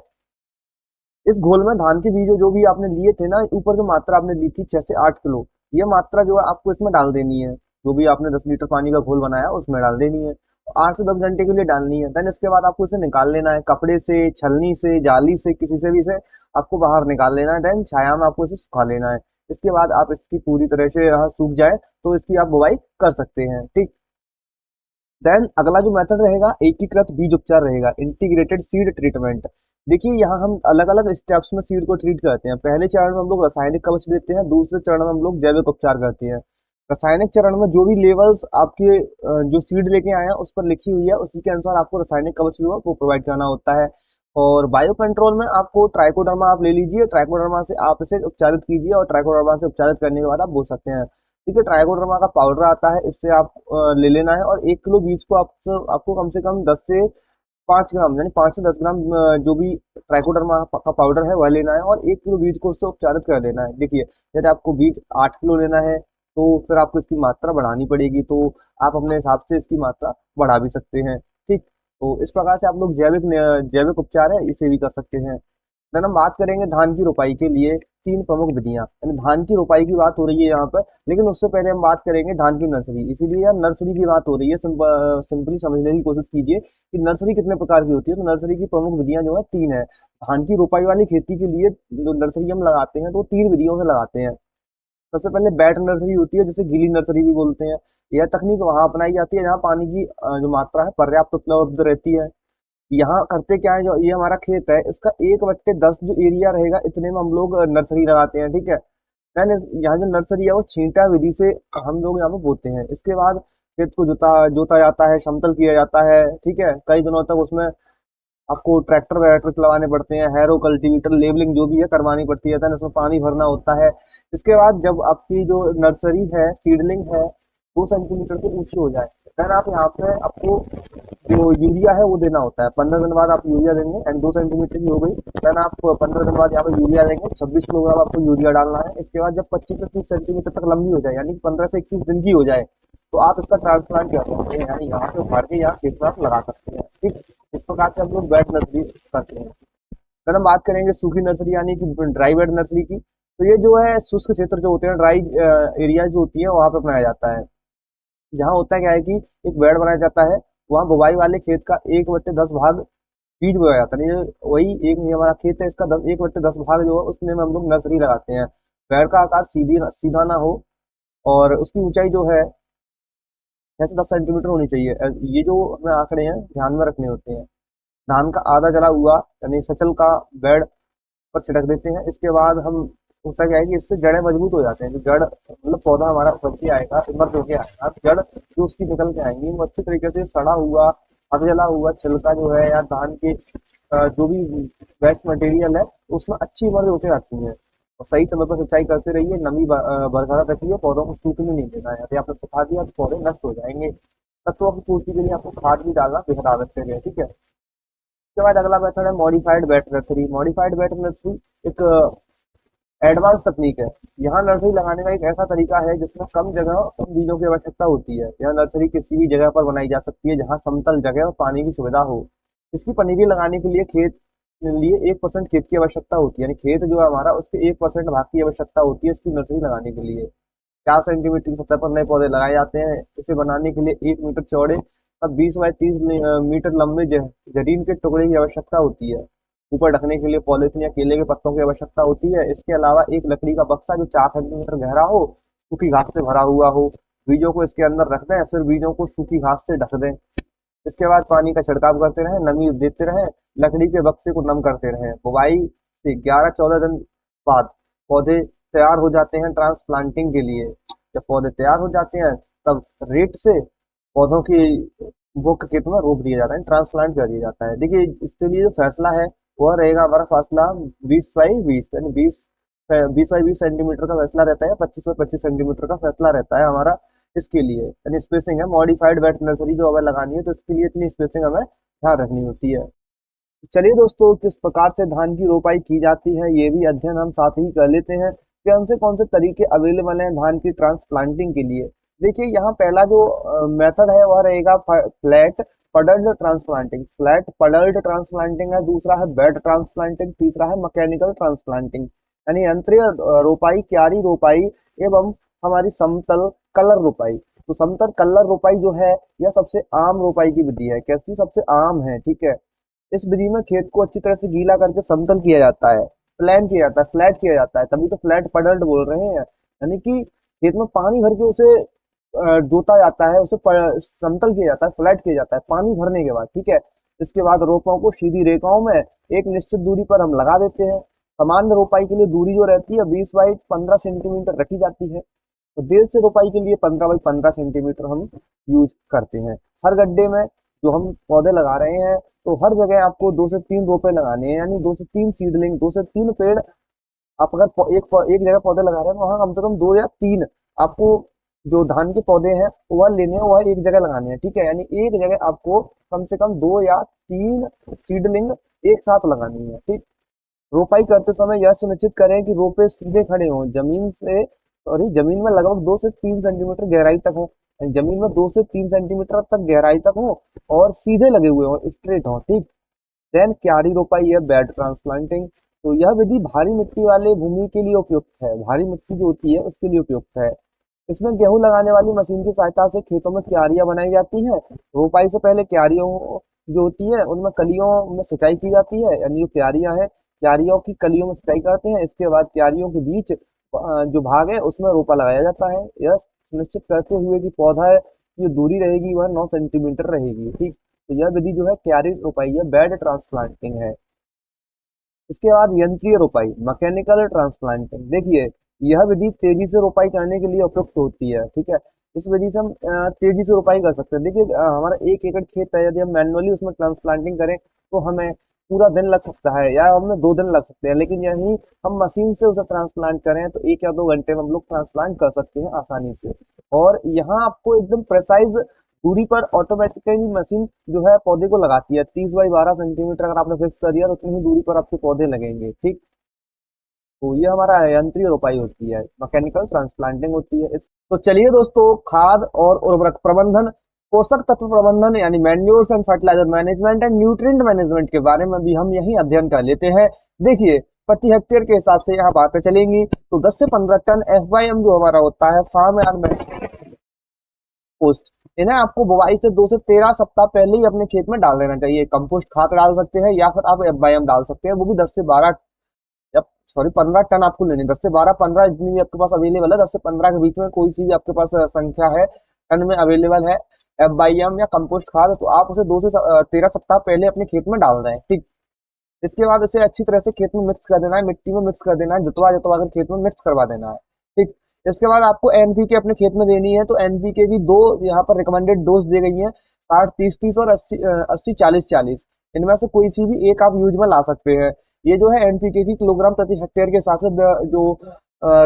इस घोल में धान के बीज जो भी आपने लिए थे ना, ऊपर जो मात्रा आपने ली थी 6 से 8 किलो, ये मात्रा जो है आपको इसमें डाल देनी है। जो भी आपने 10 लीटर पानी का घोल बनाया उसमें डाल देनी है। 8 से 10 घंटे के लिए डालनी है। देन इसके बाद आपको इसे निकाल लेना है, कपड़े से, छलनी से, जाली से, किसी से भी इसे आपको बाहर निकाल लेना है। देन छाया में आपको इसे सुखा लेना है। इसके बाद आप इसकी पूरी तरह से सूख जाए तो इसकी आप बुवाई कर सकते हैं। ठीक। देन अगला जो मेथड रहेगा, एकीकृत बीज उपचार रहेगा, इंटीग्रेटेड सीड ट्रीटमेंट। देखिए यहाँ हम अलग अलग स्टेप्स में सीड को ट्रीट करते हैं। पहले चरण में हम लोग रासायनिक कवच देते हैं, दूसरे चरण में हम लोग जैविक उपचार करते हैं। रासायनिक चरण में जो भी लेवल्स आपके जो सीड लेके आए हैं उस पर लिखी हुई है, उसी के अनुसार आपको रासायनिक कवच जो है वो प्रोवाइड करना होता है। और बायो कंट्रोल में आपको ट्राइकोडर्मा आप ले लीजिए, ट्राइकोडर्मा से आप इसे उपचारित कीजिए और ट्राइकोडर्मा से उपचारित करने के बाद आप बो सकते हैं। ठीक है, ट्राइकोडर्मा का पाउडर आता है, इससे आप ले लेना है। और 1 किलो बीज को आपको कम से कम 10 से 5 ग्राम यानी 5 से 10 ग्राम जो भी ट्राइकोडर्मा का पाउडर है वह लेना है और 1 किलो बीज को उससे उपचारित कर लेना है। देखिए, यदि आपको बीज 8 किलो लेना है तो फिर आपको इसकी मात्रा बढ़ानी पड़ेगी, तो आप अपने हिसाब से इसकी मात्रा बढ़ा भी सकते हैं। ठीक। तो इस प्रकार से आप लोग जैविक उपचार है इसे भी कर सकते हैं। देन हम बात करेंगे धान की रोपाई के लिए 3 प्रमुख विधियां, यानी धान की रोपाई की बात हो रही है यहाँ पर, लेकिन उससे पहले हम बात करेंगे धान की नर्सरी, इसीलिए यहाँ नर्सरी की बात हो रही है। सिंपली समझने की कोशिश कीजिए कि नर्सरी कितने प्रकार की होती है। तो नर्सरी की प्रमुख विधियां जो है 3 है। धान की रोपाई वाली खेती के लिए जो नर्सरी हम लगाते हैं तो 3 विधियों से लगाते हैं। सबसे पहले बैट नर्सरी होती है, जिसे गीली नर्सरी भी बोलते हैं। यह तकनीक वहां अपनाई जाती है जहाँ पानी की जो मात्रा है पर्याप्त उपलब्ध रहती है। यहाँ करते क्या है, जो ये हमारा खेत है इसका 1/10 जो एरिया रहेगा इतने में हम लोग नर्सरी लगाते हैं। ठीक है। देन यहाँ जो नर्सरी है वो छींटा विधि से हम लोग यहाँ पे बोते हैं। इसके बाद खेत को जोता जोता जाता है, समतल किया जाता है। ठीक है, कई दिनों तक उसमें आपको ट्रैक्टर वैक्टर चलवाने पड़ते हैं, हैरो कल्टीवेटर लेवलिंग जो भी है करवानी पड़ती है। देन उसमें पानी भरना होता है। इसके बाद जब आपकी जो नर्सरी है, सीडलिंग है, 2 सेंटीमीटर से ऊंची हो जाए, देन आप यहाँ पे आपको जो यूरिया है वो देना होता है। 15 दिन बाद आप यूरिया देंगे एंड 2 सेंटीमीटर की हो गई। देन आप 15 दिन बाद यहाँ पे यूरिया देंगे, 26 किलोग्राम आपको यूरिया डालना है। इसके बाद जब 25 से 30 सेंटीमीटर तक लंबी हो जाए, यानी 15 से 21 दिन की हो जाए, तो आप इसका ट्रांसप्लांट कर सकते हैं, यानी यहाँ से उखाड़ के यहाँ खेत में आप लगा सकते हैं। ठीक। इस प्रकार से हम लोग बेड नर्सरी करते हैं। फिर हम बात करेंगे सूखी नर्सरी यानी कि ड्राई बेड नर्सरी की। तो ये जो है शुष्क क्षेत्र जो होते हैं, ड्राई एरिया जो होती है वहां पर बनाया जाता है। जहाँ होता है क्या है कि एक बेड बनाया जाता है, वहाँ बुवाई वाले खेत का 1/10 भाग बीज बोया जाता है। ये वही एक ये हमारा खेत है, इसका 1/10 भाग जो है उसमें हम लोग नर्सरी लगाते हैं। पेड़ का आकार सीधा ना हो और उसकी ऊंचाई जो है 6 से 10 सेंटीमीटर होनी चाहिए। ये जो हमें आंकड़े हैं ध्यान में रखने होते हैं। धान का आधा जला हुआ यानी सचल का बेड पर छिड़क देते हैं। इसके बाद हम होता क्या है कि इससे जड़ें मजबूत हो जाते हैं। जो जड़ मतलब पौधा हमारा उभर के आएगा, इमर्ज होके आएगा, जड़ जो उसकी निकल के आएंगी वो अच्छी तरीके से सड़ा हुआ, अध जला हुआ छिलका जो है या धान के जो भी वेस्ट मटेरियल है उसमें अच्छी इमर्ज होके आती है। और सही समय पर सिंचाई करते रहिए, नमी बरकरार रखिए, पौधों को सूखने नहीं देना है। यदि आपने सुखा दिया तो पौधे नष्ट हो जाएंगे। तत्वों की पूर्ति के लिए आपको खाद भी डालना बेहद आवश्यक है। ठीक है। उसके बाद अगला मेथड है modified wet nursery. Modified wet nursery एक एडवांस तकनीक है। यहाँ नर्सरी लगाने का एक ऐसा तरीका है जिसमें कम जगह और बीजों की आवश्यकता होती है। यह नर्सरी किसी भी जगह पर बनाई जा सकती है जहाँ समतल जगह और पानी की सुविधा हो। इसकी पनीरी लगाने के लिए 1% खेत की आवश्यकता होती है, यानी खेत जो है हमारा उसके 1% भाग की आवश्यकता होती है इसकी नर्सरी लगाने के लिए। 4 सेंटीमीटर की सतह पर नए पौधे लगाए जाते हैं। इसे बनाने के लिए 1 मीटर चौड़े और 20 बाई 30 मीटर लंबे जरीन के टुकड़े की आवश्यकता होती है। ऊपर ढकने के लिए पॉलिथीन या केले के पत्तों की आवश्यकता होती है। इसके अलावा एक लकड़ी का बक्सा जो 4 सेंटीमीटर गहरा हो, सूखी घास से भरा हुआ हो। बीजों को इसके अंदर रख दें, फिर बीजों को सूखी घास से ढक दें। इसके बाद पानी का छिड़काव करते रहें, नमी देते रहें, लकड़ी के बक्से को नम करते रहें। बुवाई से 11-14 दिन बाद पौधे तैयार हो जाते हैं ट्रांसप्लांटिंग के लिए। जब पौधे तैयार हो जाते हैं तब रेट से पौधों की मुख्य खेत में रोप दिया जाता है, ट्रांसप्लांट कर दिया जाता है। देखिए, इसके लिए जो फैसला है वह रहेगा हमारा फासला 20 बाई 20 यानी 20 बाई 20 सेंटीमीटर का फैसला रहता है, 25 बाई 25 सेंटीमीटर का फैसला रहता है हमारा। इसके लिए यानी स्पेसिंग है। मॉडिफाइड वेट नर्सरी जो हमें लगानी है तो इसके लिए इतनी स्पेसिंग हमें ध्यान रखनी होती है। चलिए दोस्तों, किस प्रकार से धान की रोपाई की जाती है ये भी अध्ययन हम साथ ही कर लेते हैं कि हमसे कौन से तरीके अवेलेबल हैं धान की ट्रांसप्लांटिंग के लिए। देखिए, यहाँ पहला जो मेथड है वह रहेगा फ्लैट पडल्ड ट्रांसप्लांटिंग, फ्लैट पडल्ड ट्रांसप्लांटिंग है, दूसरा है बेड ट्रांसप्लांटिंग, तीसरा है मैकेनिकल ट्रांसप्लांटिंग। यानी यंत्रीय रोपाई, क्यारी रोपाई एवं हमारी समतल कलर रोपाई। तो समतल कलर रोपाई जो है यह सबसे आम रोपाई की विधि है। कैसी? सबसे आम है, ठीक है। इस विधि में खेत को अच्छी तरह से गीला करके समतल किया जाता है, प्लान किया जाता है, फ्लैट किया जाता है, तभी तो फ्लैट पडल्ड बोल रहे हैं। यानी कि खेत में पानी भर के उसे जोता जाता है, उसे समतल किया जाता है, फ्लैट किया जाता है पानी भरने के बाद, ठीक है। इसके बाद रोपों को सीधी रेखाओं में एक निश्चित दूरी पर हम लगा देते हैं। सामान्य रोपाई के लिए दूरी जो रहती है 20 बाई 15 सेंटीमीटर रखी जाती है। तो देर से रोपाई के लिए 15 बाई 15 सेंटीमीटर हम यूज करते हैं। हर गड्ढे में जो हम पौधे लगा रहे हैं तो हर जगह आपको 2 से 3 रोपे लगाने हैं, यानी 2 से 3 सीडलिंग, 2 से 3 पेड़। आप अगर एक जगह पौधे लगा रहे हैं तो वहाँ कम से कम 2 या 3 आपको जो धान के पौधे हैं वह लेने हैं, वह एक जगह लगाने हैं, ठीक है। यानी एक जगह आपको कम से कम 2 या 3 सीडलिंग एक साथ लगानी है, ठीक। रोपाई करते समय यह सुनिश्चित करें कि रोपे सीधे खड़े हों, जमीन में लगभग 2 से 3 सेंटीमीटर गहराई तक हो। जमीन में 2 से 3 सेंटीमीटर तक गहराई तक हो और सीधे लगे हुए हो, स्ट्रेट हो, ठीक। देन क्यारी रोपाई है, बेड ट्रांसप्लांटिंग। तो यह विधि भारी मिट्टी वाले भूमि के लिए उपयुक्त है, भारी मिट्टी जो होती है उसके लिए उपयुक्त है। इसमें गेहूं लगाने वाली मशीन की सहायता से खेतों में क्यारियां बनाई जाती हैं। रोपाई से पहले क्यारियों जो होती है उनमें कलियों में सिंचाई की जाती है, यानी जो क्यारियां हैं क्यारियों की कलियों में सिंचाई करते हैं। इसके बाद क्यारियों के बीच जो भाग है उसमें रोपा लगाया जाता है, यह सुनिश्चित करते हुए कि पौधा की जो दूरी रहेगी वह 9 सेंटीमीटर रहेगी, ठीक। तो यह विधि जो है क्यारी रोपाई है, बेड ट्रांसप्लांटिंग है। इसके बाद यंत्रीय रोपाई, मैकेनिकल ट्रांसप्लांटिंग। देखिए यह विधि तेजी से रोपाई करने के लिए उपयुक्त होती है, ठीक है। इस विधि से हम तेजी से रोपाई कर सकते हैं। देखिए हमारा 1 एकड़ खेत है, यदि हम मैनुअली उसमें ट्रांसप्लांटिंग करें तो हमें पूरा दिन लग सकता है या हमें 2 दिन लग सकते हैं, लेकिन यही हम मशीन से उसे ट्रांसप्लांट करें तो 1 या 2 घंटे में हम लोग ट्रांसप्लांट कर सकते हैं आसानी से। और यहाँ आपको एकदम प्रेसाइज दूरी पर ऑटोमेटिकली मशीन जो है पौधे को लगाती है। 30 बाई 12 सेंटीमीटर अगर आपने फिक्स कर दिया तो उतनी ही दूरी पर आपके पौधे लगेंगे, ठीक। तो ये हमारा यंत्रीय रोपाई होती है, मैकेनिकल ट्रांसप्लांटिंग होती है। तो चलिए दोस्तों, खाद और उर्वरक प्रबंधन, पोषक तत्व प्रबंधन यानी manures and fertilizer management and nutrient management के बारे में भी हम यही अध्ययन कर लेते हैं। देखिए प्रति हेक्टेयर के हिसाब से यहाँ बातें चलेंगी। तो 10 से 15 टन FYM जो हमारा होता है, फार्म यार्ड पोस्ट, इन्हें आपको बुवाई से 2 से 13 सप्ताह पहले ही अपने खेत में डाल देना चाहिए। कंपोस्ट खाद डाल सकते हैं या फिर आप FYM डाल सकते हैं, वो भी 10 से 12 15 टन आपको लेने, 10 से 12 15 जितनी भी आपके पास अवेलेबल है, 10 से 15 के बीच में कोई सी भी आपके पास संख्या है टन में अवेलेबल है FYM या कंपोस्ट खाद, तो आप उसे 2 से 13 सप्ताह पहले अपने खेत में डाल दें, ठीक। इसके बाद इसे अच्छी तरह से खेत में मिक्स कर देना है, मिट्टी में मिक्स कर देना है, जुतवा जुतवा कर खेत में मिक्स करवा देना है, ठीक। इसके बाद आपको NPK अपने खेत में देनी है। तो NPK की 2 यहाँ पर रिकमेंडेड डोज दी गई है, 60-30-30 और 80-40-40। इनमें से कोई सी भी एक आप यूज में ला सकते हैं। ये जो है NPK की किलोग्राम प्रति हेक्टेयर के हिसाब से जो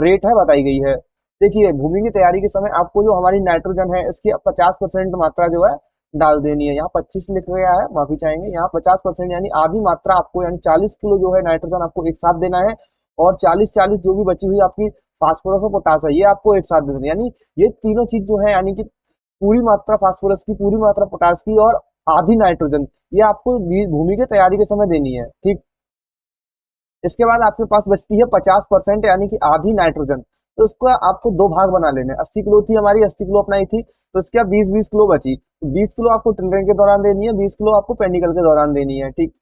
रेट है बताई गई है। देखिए भूमि की तैयारी के समय आपको जो हमारी नाइट्रोजन है इसकी 50% मात्रा जो है डाल देनी है। यहाँ 25 लिख गया है, माफी चाहेंगे, यहाँ 50% यानी आधी मात्रा आपको, यानी 40 किलो जो है नाइट्रोजन आपको एक साथ देना है। और 40-40 जो भी बची हुई आपकी फास्फोरस और पोटास है ये आपको एक साथ दे देना, यानी ये तीनों चीज जो है, यानी कि पूरी मात्रा फास्फोरस की, पूरी मात्रा पोटास की और आधी नाइट्रोजन, ये आपको भूमि की तैयारी के समय देनी है, ठीक। इसके बाद आपके पास बचती है 50% यानी कि आधी नाइट्रोजन। तो इसको आपको 2 भाग बना लेने, 80 किलो थी हमारी, 80 किलो अपनाई थी, तो इसके अब 20-20 किलो बची। 20 किलो आपको टिल्डरिंग के दौरान देनी है, 20 किलो आपको पेनिकल के दौरान देनी है, ठीक।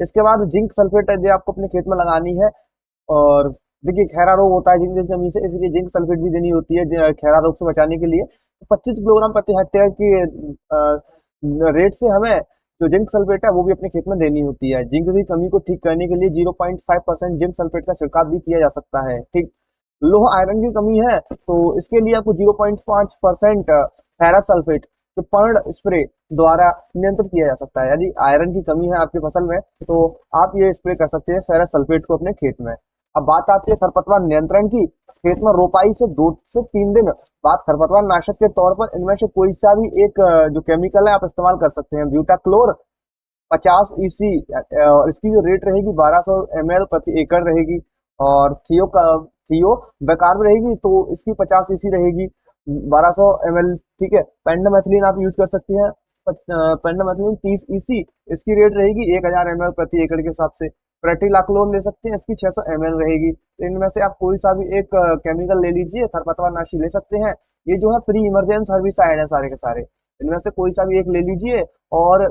इसके बाद जिंक सल्फेट यदि आपको अपने खेत में लगानी है, और देखिए खैरा रोग होता है जिंक की कमी से, इसलिए जिंक सल्फेट भी देनी होती है खैरा रोग से बचाने के लिए। 25 किलोग्राम प्रति हेक्टेयर की रेट से हमें जो जिंक सल्फेट है वो भी अपने खेत में देनी होती है। जिंक की कमी को ठीक करने के लिए 0.5% जिंक सल्फेट का छिड़काव भी किया जा सकता है, ठीक। लोह आयरन की कमी है तो इसके लिए आपको 0.5% फेरस सल्फेट जो पर्ण स्प्रे द्वारा नियंत्रित किया जा सकता है। यदि आयरन की कमी है आपकी फसल में तो आप ये स्प्रे कर सकते हैं फेरस सल्फेट को अपने खेत में। अब बात आती है खरपतवार नियंत्रण की। खेत में रोपाई से 2 से 3 दिन बाद खरपतवार नाशक के तौर पर इनमें से कोई सा भी एक जो केमिकल है आप इस्तेमाल कर सकते हैं। ब्यूटाक्लोर 50 EC और इसकी जो रेट रहेगी 1200 ml प्रति एकड़ रहेगी। और थियो बेकार रहेगी तो इसकी 50 EC रहेगी 1200 ml, ठीक है। पेंडामेथिलीन आप यूज कर सकती हैं पेंडामेथलिन 30 EC, इसकी रेट रहेगी 1000 ml प्रति एकड़ के हिसाब से। प्रेटिलाक्लोल ले सकते हैं, इसकी 600 ml रहेगी। तो इनमें से आप कोई सा भी एक केमिकल ले लीजिए, खरपतवारनाशी ले सकते हैं। ये जो है प्री इमरजेंस हर्बिसाइड है सारे के सारे, इनमें से कोई सा भी एक ले लीजिए। और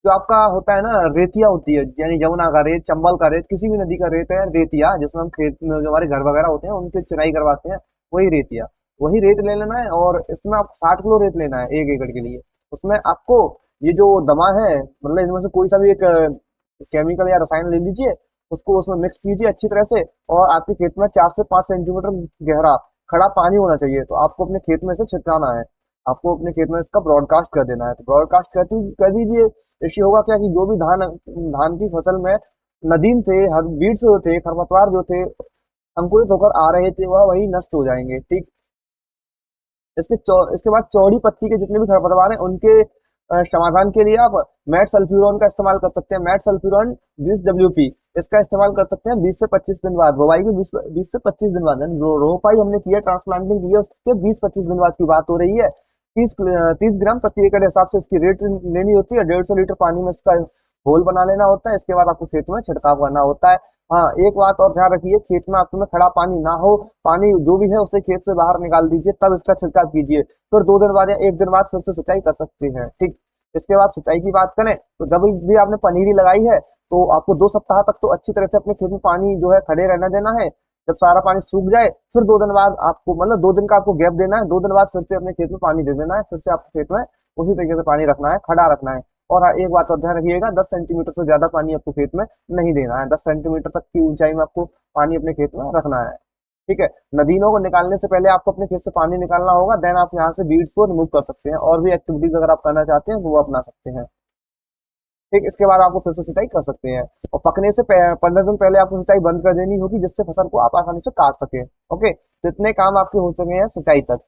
जो आपका होता है ना, रेतिया होती है, यानी जमुना का रेत, चंबल का रेत, किसी भी नदी का रेत है रेतिया, जिसमें हम खेत में जो हमारे घर वगैरह होते हैं उनसे चिराई करवाते हैं, वही रेतिया, वही रेत ले लेना है। और इसमें आपको 60 किलो रेत लेना है 1 एकड़ के लिए। उसमें आपको ये जो दमा है, मतलब इनमें से कोई सा भी एक केमिकल या रसायन ले लीजिए, उसको उसमें मिक्स कीजिए अच्छी तरह से। और आपके खेत में 4 से 5 सेंटीमीटर गहरा खड़ा पानी होना चाहिए, तो आपको अपने खेत में से छिटकाना है, आपको अपने खेत में इसका ब्रॉडकास्ट कर देना है। तो ब्रॉडकास्ट कर दीजिए। इससे होगा क्या कि जो भी धान धान की फसल में नदीम थे, हर बीड्स जो थे, खरपतवार जो थे अंकुरित होकर आ रहे थे, वह वही नष्ट हो जाएंगे। ठीक, इसके बाद चौड़ी पत्ती के जितने भी खरपतवार हैं उनके समाधान के लिए आप मैट सल्फ्यूरॉन का इस्तेमाल कर सकते हैं। मैट सल्फ्यूरॉन 20 WP, इसका इस्तेमाल कर सकते हैं 20 से 25 दिन बाद, बुवाई के 20 से 25 दिन बाद, यानी रोपाई हमने की है, ट्रांसप्लांटिंग की है, उसके 20-25 दिन बाद की बात हो रही है। 30 ग्राम प्रति एकड़ हिसाब से इसकी रेट लेनी होती है। 150 लीटर पानी में इसका घोल बना लेना होता है। इसके बाद आपको खेत में छिड़काव करना होता है। हाँ, एक बात और ध्यान रखिए, खेत में आपके में खड़ा पानी ना हो, पानी जो भी है उसे खेत से बाहर निकाल दीजिए, तब इसका छिड़काव कीजिए। फिर 2 दिन बाद या 1 दिन बाद फिर से सिंचाई कर सकते हैं। ठीक, इसके बाद सिंचाई की बात करें तो जब भी आपने पनीरी लगाई है तो आपको 2 सप्ताह तक तो अच्छी तरह से अपने खेत में पानी जो है खड़े रहना देना है। जब सारा पानी सूख जाए फिर 2 दिन बाद आपको, मतलब 2 दिन का आपको गैप देना है, 2 दिन बाद फिर से अपने खेत में पानी दे देना है, फिर से आपको खेत में उसी तरीके से पानी रखना है, खड़ा रखना है। और हाँ, एक बात और ध्यान रखिएगा, 10 सेंटीमीटर से ज्यादा पानी आपको खेत में नहीं देना है। 10 सेंटीमीटर तक की ऊंचाई में आपको पानी अपने खेत में रखना है। ठीक है, नदीनों को निकालने से पहले आपको अपने खेत से पानी निकालना होगा, देन आप यहाँ से बीड्स को रिमूव कर सकते हैं। और भी एक्टिविटीज अगर आप करना चाहते हैं तो वो अपना सकते हैं। ठीक, इसके बाद आपको फिर से सिंचाई कर सकते हैं। और पकने से 15 दिन पहले आपको सिंचाई बंद कर देनी होगी, जिससे फसल को आप आसानी से काट सके। ओके, तो इतने काम आपके हो सके हैं सिंचाई तक।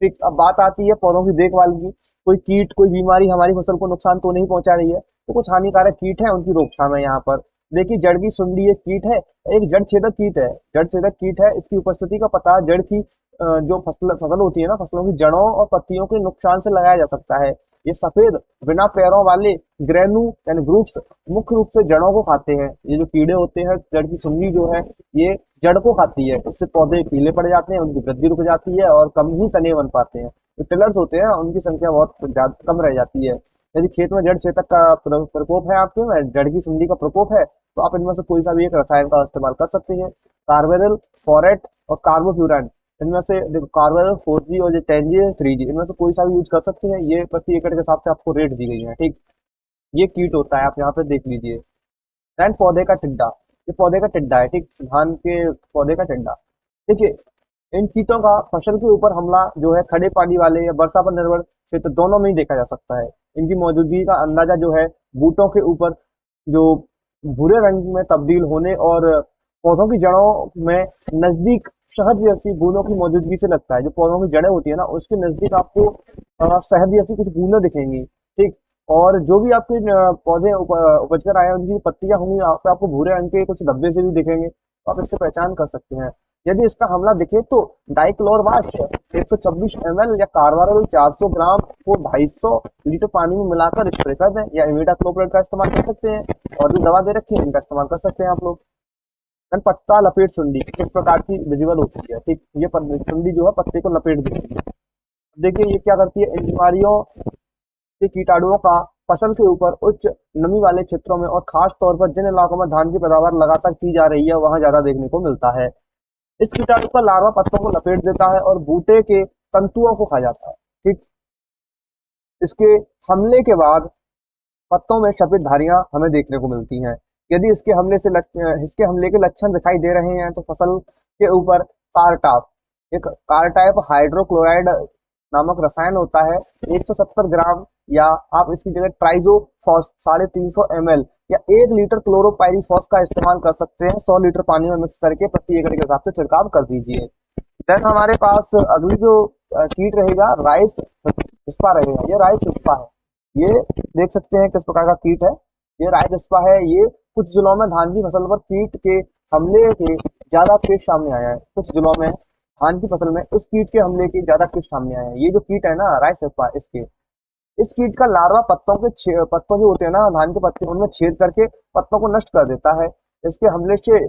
ठीक, अब बात आती है पौधों की देखभाल की। कोई कीट, कोई बीमारी हमारी फसल को नुकसान तो नहीं पहुंचा रही है, तो कुछ हानिकारक कीट है, उनकी रोकथाम है यहाँ पर। देखिए, जड़ की सुंडी एक कीट है, एक जड़ छेदक कीट है। जड़ छेदक कीट है, इसकी उपस्थिति का पता जड़ की जो फसल होती है ना, फसलों की जड़ों और पत्तियों के नुकसान से लगाया जा सकता है। ये सफेद बिना पैरों वाले ग्रेनू यानी ग्रुप्स मुख्य रूप से जड़ों को खाते हैं। ये जो कीड़े होते हैं, जड़ की सुंडी जो है, ये जड़ को खाती है। इससे पौधे पीले पड़ जाते हैं, उनकी वृद्धि रुक जाती है और कम ही तने बन पाते हैं। जो टिलर्स होते हैं उनकी संख्या बहुत ज्यादा कम रह जाती है। यदि खेत में जड़ छेदक का प्रकोप है, आपके में जड़ की सुंडी का प्रकोप है, तो आप इनमें से कोई सा भी एक रसायन का इस्तेमाल कर सकते हैं। कार्बेरल, फोरेट और कार्बोफ्यूरन, इनमें से देखो, कार्बन 4G और जो 10G है 3G, इनमें से कोई सा भी यूज कर सकते हैं। ये प्रति एकड़ के हिसाब से आपको रेट दी गई है। ठीक, ये कीट होता है, आप यहाँ पे देख लीजिए। देन पौधे का टिड्डा, ये पौधे का टिड्डा है। ठीक, धान के पौधे का टिड्डा। देखिए, इन कीटों का फसल के ऊपर हमला जो है खड़े पानी वाले या वर्षा पर निर्भर क्षेत्र दोनों में ही देखा जा सकता है। इनकी मौजूदगी का अंदाजा जो है बूटों के ऊपर जो भूरे रंग में तब्दील होने और पौधों की जड़ों में नजदीक शहद जैसी बूंदों की मौजूदगी से लगता है। जो पौधों की जड़ें होती है ना, उसके नजदीक आपको शहद जैसी कुछ बूंदें दिखेंगी। ठीक, और जो भी आपके पौधे उपज कर आए हैं, उनकी पत्तियां होंगी, आप आपको भूरे रंग के कुछ धब्बे से भी दिखेंगे, तो आप इससे पहचान कर सकते हैं। यदि इसका हमला दिखे तो डाइक्लोरवाश 126 ml या कार्बारल 400 ग्राम को 250 लीटर पानी में मिलाकर स्प्रे कर दें, या इमिडाक्लोप्रिड का इस्तेमाल कर सकते हैं। और जो दवा दे रखी है इनका इस्तेमाल कर सकते हैं आप लोग। एंड पत्ता लपेट सुंडी किस प्रकार की विजिबल होती है। ठीक, ये सुंडी जो है पत्ते को लपेट देती है। देखिए, ये क्या करती है, इन बीमारियों के कीटाणुओं का फसल के ऊपर उच्च नमी वाले क्षेत्रों में और खास तौर पर जिन इलाकों में धान की पैदावार लगातार की जा रही है, वहां ज्यादा देखने को मिलता है। इस कीटाणु का लार्वा पत्तों को लपेट देता है और बूटे के तंतुओं को खा जाता है। ठीक, इसके हमले के बाद पत्तों में सफेद धारियां हमें देखने को मिलती हैं। यदि इसके हमले के लक्षण दिखाई दे रहे हैं तो फसल के ऊपर कारटाप, एक कारटाइप हाइड्रोक्लोराइड नामक रसायन होता है, 170 ग्राम, या आप इसकी जगह ट्राइजोफॉस 350 ml या 1 लीटर क्लोरोपाइरीफॉस का इस्तेमाल कर सकते हैं। 100 लीटर पानी में मिक्स करके प्रति एकड़ के हिसाब से छिड़काव कर दीजिए। देन हमारे पास अगली जो कीट रहेगा, राइस स्पा रहेगा। ये राइस स्पा है, ये देख सकते हैं किस प्रकार का कीट है। ये राइस स्पा है। ये कुछ जिलों में धान की फसल पर कीट के हमले के ज्यादा केस सामने आया है। कुछ जिलों में धान की फसल में इस कीट के हमले के ज्यादा केस सामने आए हैं। ये जो कीट है ना, राइस स्पा, इसके इस कीट का लार्वा पत्तों जो होते हैं ना धान के पत्ते, उनमें छेद करके पत्तों को नष्ट कर देता है। इसके हमले से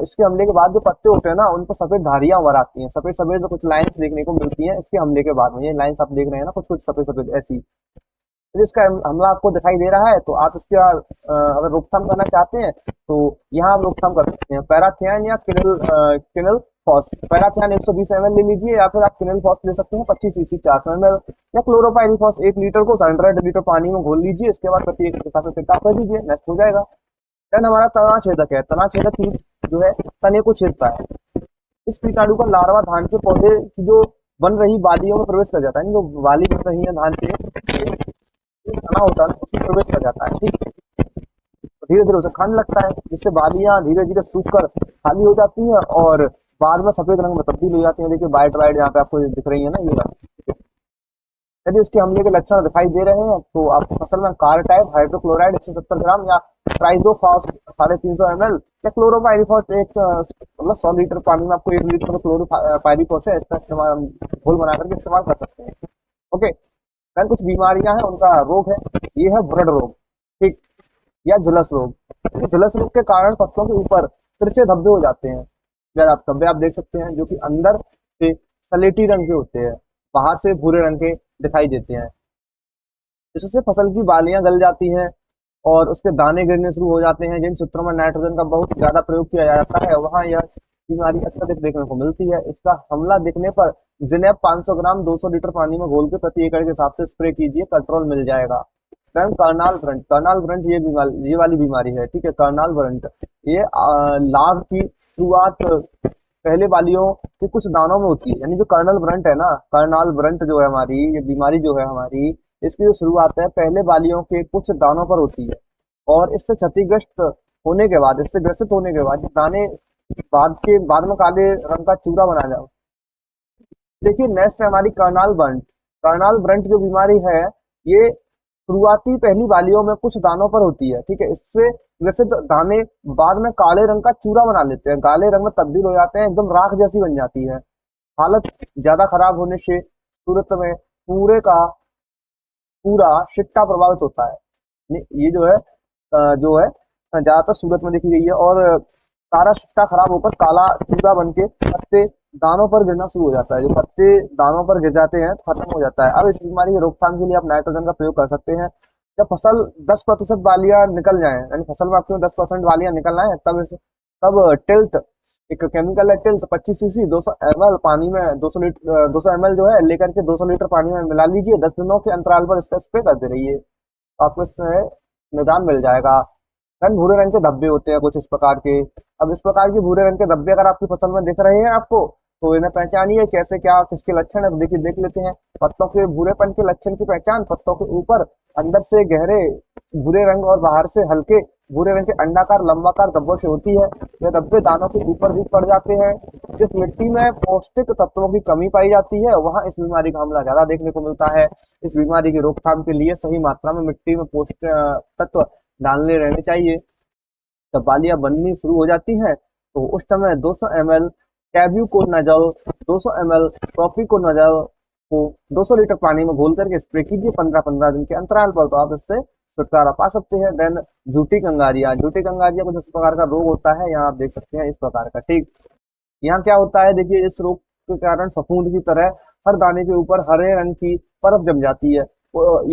इसके हमले के बाद जो पत्ते होते हैं ना, उन पर सफेद धारियां उभर आती हैं, सफेद सफेद कुछ लाइंस देखने को मिलती हैं इसके हमले के बाद में। ये लाइंस आप देख रहे हैं ना, कुछ कुछ सफेद सफेद ऐसी। यदि इसका हमला आपको दिखाई दे रहा है तो आप इसका अगर रोकथाम करना चाहते हैं तो यहाँ आप रोकथाम कर सकते हैं। पैराथियन या किनल फॉस, पैराथियन 120 ml ले लीजिए, या फिर आप किनल फॉस ले सकते हैं 25 cc 400 ml, या क्लोरोपाइरीफॉस 1 लीटर को 100 लीटर पानी में घोल लीजिए। इसके बाद प्रति एकड़ के हिसाब से छिड़काव कर दीजिए, नष्ट हो जाएगा। देन हमारा तना छेदक है। तना छेदक कीट जो है तने को छेदता है। इस कीटाणु का लार्वा धान के पौधे की जो बन रही बालियों में प्रवेश कर जाता है। जो बाली बन रही है धान के, जो तना होता है उसमें प्रवेश कर जाता है। ठीक है, धीरे धीरे उसे खाने लगता है, जिससे बालियां धीरे धीरे सूखकर खाली हो जाती हैं और बाद में सफेद रंग में तब्दील हो जाती है। देखिए वाइट वाइट यहाँ पे आपको दिख रही है ना, ये वाली। यदि उसके हमले के लक्षण दिखाई दे रहे हैं तो आप फसल में कार टाइप हाइड्रोक्लोराइड 170 ग्राम या ट्राइजोफॉस 350 ml या क्लोरोपाइरीफॉस मतलब 100 लीटर पानी में आपको 1 लीटर क्लोरोपाइरीफॉस है, इसका इस्तेमाल घोल बना करके इस्तेमाल कर सकते हैं। ओके, देन कुछ बीमारियां हैं, उनका रोग है। ये है ब्रड रोग, ठीक, या झुलस रोग। झुलस रोग के कारण पत्तों के ऊपर तिरछे धब्बे हो जाते हैं। धब्बे आप देख सकते हैं, जो कि अंदर से सलेटी रंग के होते हैं, बाहर से भूरे रंग के दिखाई देते हैं। इससे फसल की बालियां गल जाती हैं और उसके दाने गिरने शुरू हो जाते हैं। जिन क्षेत्रों में नाइट्रोजन का बहुत ज्यादा प्रयोग किया जाता है वहां यह बीमारी अत्यधिक देखने को मिलती है। इसका हमला दिखने पर जिनेब 500 ग्राम 200 लीटर पानी में घोल के प्रति एकड़ के हिसाब से स्प्रे कीजिए, कंट्रोल मिल जाएगा। देन कर्नाल ब्रंट ये वाली बीमारी है। ठीक है, कर्नाल ब्रंट ये लाभ की शुरुआत पहले बालियों के कुछ दानों में होती है। यानी जो कर्नल ब्रंट है ना, कर्नाल ब्रंट जो है हमारी, ये बीमारी जो है हमारी, इसकी जो शुरुआत है पहले बालियों के कुछ दानों पर होती है और इससे क्षतिग्रस्त होने के बाद, इससे ग्रसित होने के बाद दाने बाद में काले रंग का चूरा बना जाओ। देखिए नेक्स्ट है हमारी कर्नाल ब्रंट। कर्नाल ब्रंट जो बीमारी है ये शुरुआती पहली बालियों में कुछ दानों पर होती है। ठीक है, इससे ग्रसित दाने बाद में काले रंग का चूरा बना लेते हैं, काले रंग में तब्दील हो जाते हैं, एकदम राख जैसी बन जाती है। हालत ज्यादा खराब होने से सूरत में पूरे का पूरा शिट्टा प्रभावित होता है। ये जो है ज्यादातर सूरत में देखी गई है और सारा शिट्टा खराब होकर काला चूरा बन के पत्ते दानों पर गिरना शुरू हो जाता है। जो पत्ते दानों पर गिर जाते हैं खत्म हो जाता है। अब इस बीमारी की रोकथाम के लिए आप नाइट्रोजन का प्रयोग कर सकते हैं। जब फसल 10% बालियां निकल जाए, यानी फसल में आपको 10% बालियां निकल आए, तब टिल्ट एक केमिकल है, टिल्ट 25 cc 200 ml पानी में 200 ml जो है लेकर के 200 लीटर पानी में मिला लीजिए। 10 दिनों के अंतराल पर इसका स्प्रे करते रहिए, आपको इससे निदान मिल जाएगा। रंग भूरे रंग के धब्बे होते हैं कुछ इस प्रकार के। अब इस प्रकार के भूरे रंग के धब्बे अगर आपकी फसल में दिख रहे हैं आपको, तो इन्हें पहचानिए कैसे, क्या किसके लक्षण है। देखिए देख लेते हैं पत्तों के भूरेपन के लक्षण की पहचान। पत्तों के ऊपर अंदर से गहरे भूरे रंग और बाहर से हल्के भूरे रंग के अंडाकार लंबाकार धब्बों से होती है। यह धब्बे दानों के ऊपर भी पड़ जाते हैं। जिस मिट्टी में पौष्टिक तत्वों की कमी पाई जाती है वहां इस बीमारी का हमला ज्यादा देखने को मिलता है। इस बीमारी की रोकथाम के लिए सही मात्रा में मिट्टी में पौष्टिक तत्व डालने रहने चाहिए। जब बालियां बननी शुरू हो जाती हैं तो उस समय 200 ml कैब्यूकोनाजोल 200 ml प्रोपिकोनाजोल को 200 लीटर पानी में घोल करके स्प्रे कीजिए 15-15 दिन के अंतराल पर, तो आप इससे छुटकारा पा सकते हैं। देन झूठी कंगारिया कुछ इस प्रकार का रोग होता है, यहाँ आप देख सकते हैं इस प्रकार का। ठीक, यहाँ क्या होता है देखिए, इस रोग के कारण फफूंद की तरह हर दाने के ऊपर हरे रंग की परत जम जाती है।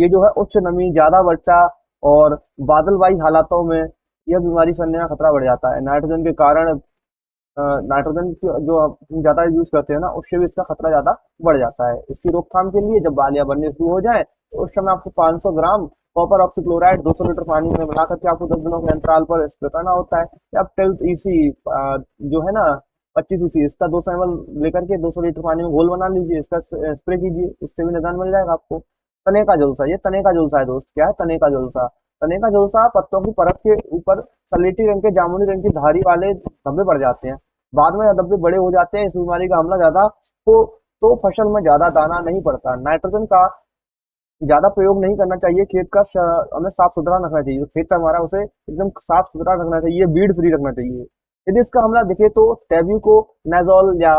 ये जो है उच्च नमी, ज्यादा वर्षा और बादलवाई हालातों में यह बीमारी फैलने का खतरा बढ़ जाता है। नाइट्रोजन के कारण नाइट्रोजन जो हम ज्यादा यूज करते हैं ना, उससे भी इसका खतरा ज्यादा बढ़ जाता है। इसकी रोकथाम के लिए जब बालियां बनने शुरू हो जाए तो उस समय आपको 500 ग्राम कॉपर ऑक्सीक्लोराइड 200 लीटर पानी में मिला करके आपको 10 दिनों के अंतराल पर स्प्रे करना होता है। या आप टिल्ट ईसी जो है ना 25 cc, इसका 200 ml लेकर के 200 लीटर पानी में घोल बना लीजिए, इसका स्प्रे कीजिए, इससे भी निदान मिल जाएगा आपको। तने का झुलसा, ये तने का झुलसा है दोस्त। क्या है तने का झुलसा? तने का झुलसा पत्तों की परत के ऊपर सलेटी रंग के जामुनी रंग की धारी वाले धब्बे पड़ जाते हैं। बाद में धब्बे बड़े हो जाते हैं। इस बीमारी का हमला ज्यादा तो फसल में ज्यादा दाना नहीं पड़ता। नाइट्रोजन का ज्यादा प्रयोग नहीं करना चाहिए। खेत का हमें साफ सुथरा रखना चाहिए। जो खेत हमारा उसे एकदम साफ सुथरा रखना चाहिए, बीड फ्री रखना चाहिए। यदि इसका हमला दिखे तो टेब्यूकोनाजोल या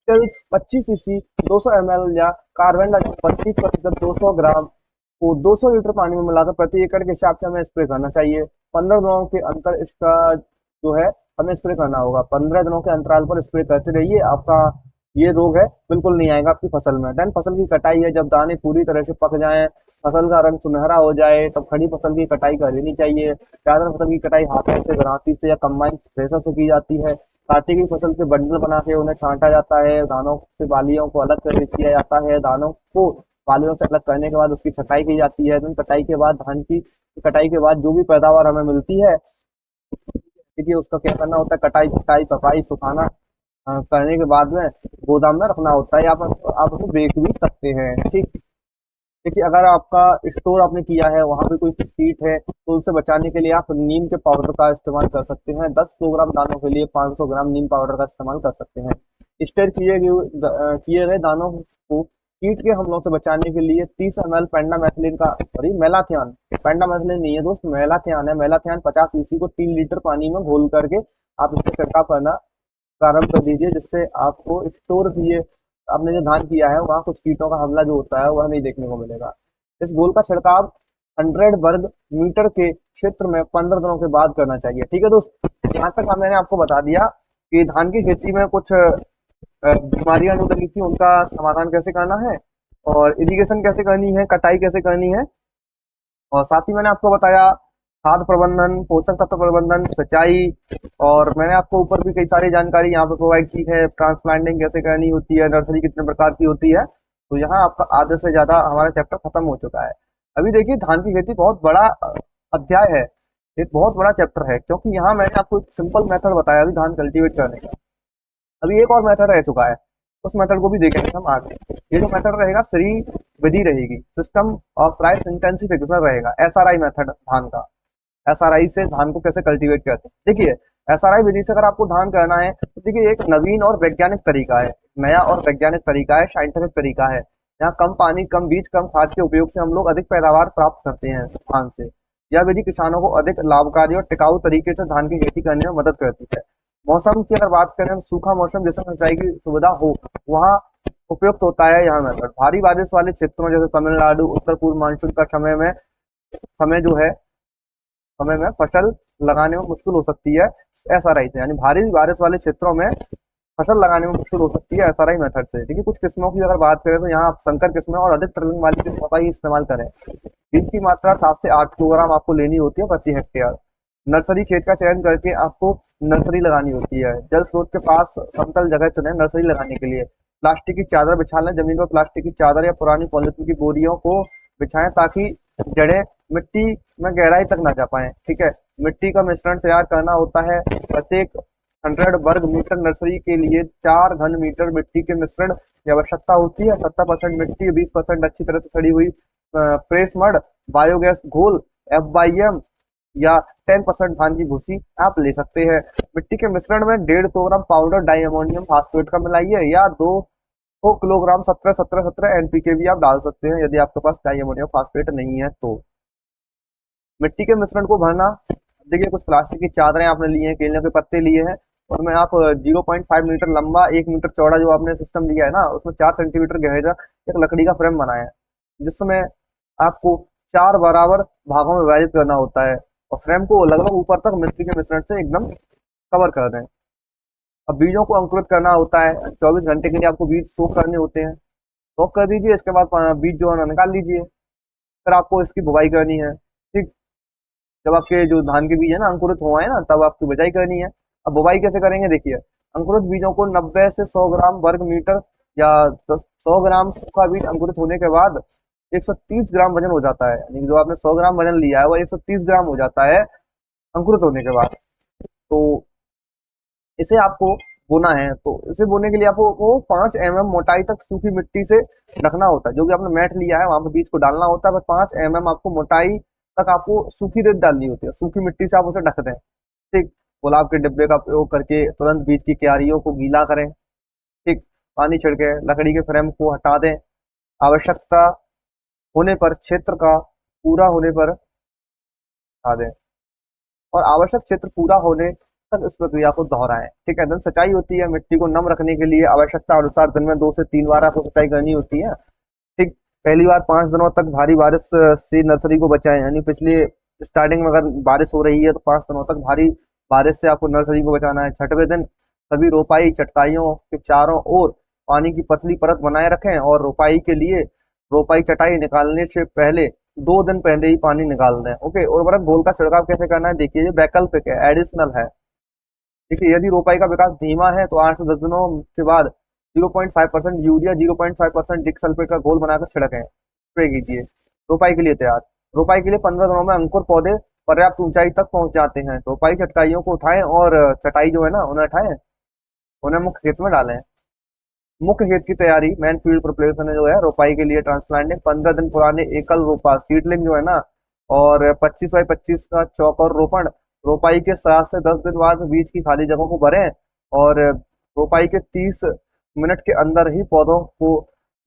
टिल्ट 25 cc 200 ml या कार्बेंडाजिम 25% 200 ग्राम को 200 लीटर पानी में मिलाकर प्रति एकड़ के हिसाब से हमें स्प्रे करना चाहिए। 15 दिनों के अंतर इसका जो है हमें स्प्रे करना होगा। 15 दिनों के अंतराल पर स्प्रे करते रहिए, आपका ये रोग है बिल्कुल नहीं आएगा आपकी फसल में। देन फसल की कटाई है, जब दाने पूरी तरह से पक जाएं, फसल का रंग सुनहरा हो जाए, तब खड़ी फसल की कटाई कर लेनी चाहिए। ज्यादातर फसल की कटाई हाथों से, गराती से या कंबाइन थ्रेशर से की जाती है। काटी गई फसल के बंडल बना के उन्हें छांटा जाता है, दानों से बालियों को अलग कर दिया जाता है। दानों को बालियों से अलग करने के बाद उसकी छटाई की जाती है। then कटाई के बाद धान की कटाई के बाद जो भी पैदावार हमें मिलती है, देखिए उसका क्या करना होता है, कटाई पिटाई सफाई सुखाना करने के बाद में गोदाम में रखना होता है। आप उसे बेच भी सकते हैं। ठीक, देखिए अगर आपका स्टोर आपने किया है, वहां पे कोई कीट है, तो उससे बचाने के लिए आप नीम के पाउडर का इस्तेमाल कर सकते हैं। 10 किलोग्राम दानों के लिए 500 ग्राम नीम पाउडर का इस्तेमाल कर सकते हैं। स्टेर किए गए दानों को कीट के हमलों से बचाने के लिए 30 ml पेंडामेथिलिन का, सॉरी मेलाथियान, पेंडामेथिलिन नहीं है दोस्त, मेलाथियान है। मेलाथियान 50 ईसी को 3 लीटर पानी में घोल करके आप इसका छिड़काव करना प्रारंभ कर दीजिए, जिससे आपको स्टोर किए आपने जो धान किया है वहाँ कुछ कीटों का हमला जो होता है वह नहीं देखने को मिलेगा। इस घोल का छिड़काव 100 वर्ग मीटर के क्षेत्र में 15 दिनों के बाद करना चाहिए। ठीक है दोस्त, यहाँ तक मैंने आपको बता दिया कि धान की खेती में कुछ बीमारियां जो लगी थी उनका समाधान कैसे करना है, और इरिगेशन कैसे करनी है, कटाई कैसे करनी है, और साथ ही मैंने आपको बताया खाद प्रबंधन, पोषक तत्व प्रबंधन, सिंचाई, और मैंने आपको ऊपर भी कई सारी जानकारी यहाँ पे प्रोवाइड की है। ट्रांसप्लांटिंग कैसे करनी होती है, नर्सरी कितने प्रकार की होती है। तो यहाँ आपका आधे से ज्यादा हमारा चैप्टर खत्म हो चुका है। अभी देखिए धान की खेती बहुत बड़ा अध्याय है, एक बहुत बड़ा चैप्टर है, क्योंकि यहाँ मैंने आपको एक सिंपल मेथड बताया अभी धान कल्टीवेट करने का। अभी एक और मेथड रह चुका है, उस मेथड को भी देखेंगे हम आगे। ये जो मेथड रहेगा श्री विधि रहेगी, सिस्टम ऑफ राइस इंटेंसिफिकेशन रहेगा, एसआरआई मेथड धान का। एसआरआई से धान को कैसे कल्टीवेट करते हैं, देखिए एसआरआई विधि से अगर आपको धान करना है तो देखिए एक नवीन और वैज्ञानिक तरीका है, नया और वैज्ञानिक तरीका है, साइंटिफिक तरीका है। यहाँ कम पानी, कम बीज, कम खाद के उपयोग से हम लोग अधिक पैदावार प्राप्त करते हैं धान से। यह विधि किसानों को अधिक लाभकारी और टिकाऊ तरीके से धान की खेती करने में मदद करती है। मौसम की अगर बात करें तो सूखा मौसम जैसे सिंचाई की सुविधा हो वहाँ उपयुक्त होता है यह मेथड। भारी बारिश वाले क्षेत्रों जैसे तमिलनाडु, उत्तर पूर्व मानसून का समय जो है समय में फसल लगाने में मुश्किल हो सकती है एसआरआई से, यानी भारी बारिश वाले क्षेत्रों में फसल लगाने में मुश्किल हो सकती है एसआरआई मेथड से। देखिए कुछ किस्मों की अगर बात करें तो यहाँ आप संकर किस्में और अधिक ट्रेनिंग वाली किस्मों का ही इस्तेमाल करें। बीज की मात्रा 7 से 8 किलोग्राम आपको लेनी होती है प्रति हेक्टेयर। नर्सरी खेत का चयन करके आपको नर्सरी लगानी होती है। जल स्रोत के पास समतल जगह चुनें नर्सरी लगाने के लिए। प्लास्टिक की चादर बिछा लें, जमीन पर प्लास्टिक की चादर या पुरानी पॉलिथीन की बोरियों को बिछाएं ताकि जड़ें मिट्टी में गहराई तक ना जा पाए। ठीक है, मिट्टी का मिश्रण तैयार करना होता है। प्रत्येक 100 वर्ग मीटर नर्सरी के लिए 4 घन मीटर मिट्टी के मिश्रण की आवश्यकता होती है। 70% मिट्टी, 20% अच्छी तरह से सड़ी हुई प्रेस मड, बायोगैस घोल, FYM या 10% धान की भूसी आप ले सकते हैं। मिट्टी के मिश्रण में 1.5 kilogram powder di ammonium phosphate का मिलाइए, या 2 किलोग्राम 17-17-17 NPK भी आप डाल सकते हैं यदि आपके पास डाई अमोनियम फास्फेट नहीं है तो। मिट्टी के मिश्रण को भरना, देखिए कुछ प्लास्टिक की चादरें आपने ली हैं, केले के पत्ते लिए हैं, और मैं आप 0.5 मीटर लंबा 1 मीटर चौड़ा जो आपने सिस्टम लिया है ना, उसमें 4 सेंटीमीटर गहरा एक लकड़ी का फ्रेम बनाया है, जिसमें आपको 4 बराबर भागों में विभाजित करना होता है, और फ्रेम को लगभग ऊपर तक मिट्टी के मिश्रण से एकदम कवर कर दें। अब बीजों को अंकुरित करना होता है, 24 घंटे के लिए आपको बीज सोख करने होते हैं। सोख कर दीजिए, इसके बाद बीज जो है ना निकाल लीजिए, फिर आपको इसकी बुवाई करनी है। ठीक, जब आपके जो धान के बीज है ना अंकुरित हुआ है ना, तब आपकी बुवाई करनी है। अब बुवाई कैसे करेंगे, देखिए अंकुरित बीजों को 90 से 100 ग्राम वर्ग मीटर या 100 ग्राम सूखा बीज अंकुरित होने के बाद 130 ग्राम वजन हो जाता है, यानी जो आपने 100 ग्राम वजन लिया है वो 130 ग्राम हो जाता है अंकुरित होने के बाद। तो इसे आपको बोना है, तो इसे बोने के लिए आपको वो 5 mm मोटाई तक सूखी मिट्टी से रखना होता है। जो भी आपने मैट लिया है वहां पर बीज को डालना होता है, बस 5 mm आपको मोटाई तक आपको सूखी रेत डालनी होती है। सूखी मिट्टी से आप उसे ढक दें। ठीक, गुलाब के डिब्बे का प्रयोग करके तुरंत बीज की क्यारियों को गीला करें। ठीक, पानी छिड़के लकड़ी के फ्रेम को हटा दें। आवश्यकता होने पर क्षेत्र का पूरा होने पर हटा दें, और आवश्यक क्षेत्र पूरा होने तक इस प्रक्रिया को दोहराएं। ठीक है, दिन सिंचाई होती है मिट्टी को नम रखने के लिए आवश्यकता अनुसार दिन में 2 से 3 बार आपको सिंचाई करनी होती है। ठीक, पहली बार 5 दिनों तक भारी बारिश से नर्सरी को बचाएं, यानी पिछले स्टार्टिंग में अगर बारिश हो रही है तो 5 दिनों तक भारी बारिश से आपको नर्सरी को बचाना है। छठवें दिन सभी रोपाई चटाइयों के चारों ओर पानी की पतली परत बनाए रखें और रोपाई के लिए रोपाई चटाई निकालने से पहले 2 दिन पहले ही पानी निकाल दें। ओके, उर्वरक घोल का छिड़काव कैसे करना है देखिए, ये वैकल्पिक है, एडिशनल है। देखिए, यदि रोपाई का विकास धीमा है तो 8 से 10 दिनों के बाद 0.5% यूरिया 0.5% जिंक सल्फेट का घोल बनाकर छिड़कें, स्प्रे कीजिए। रोपाई के लिए तैयार, रोपाई के लिए 15 दिनों में अंकुर पौधे पर्याप्त ऊंचाई तक पहुंच जाते हैं। रोपाई चटकाइयों को उठाएं और चटाई जो है ना उन्हें उठाएं, उन्हें मुख्य खेत में डालें। मुख्य खेत की तैयारी, मेन फील्ड प्रिपरेशन जो है रोपाई के लिए ट्रांसप्लांटिंग, 15 दिन पुराने एकल रोपा सीडलिंग जो है ना, और 25 बाई 25 का चौकोर रोपण। रोपाई के 7 से 10 दिन बाद बीज की खाली जगहों को भरें और रोपाई के 30 मिनट के अंदर ही पौधों को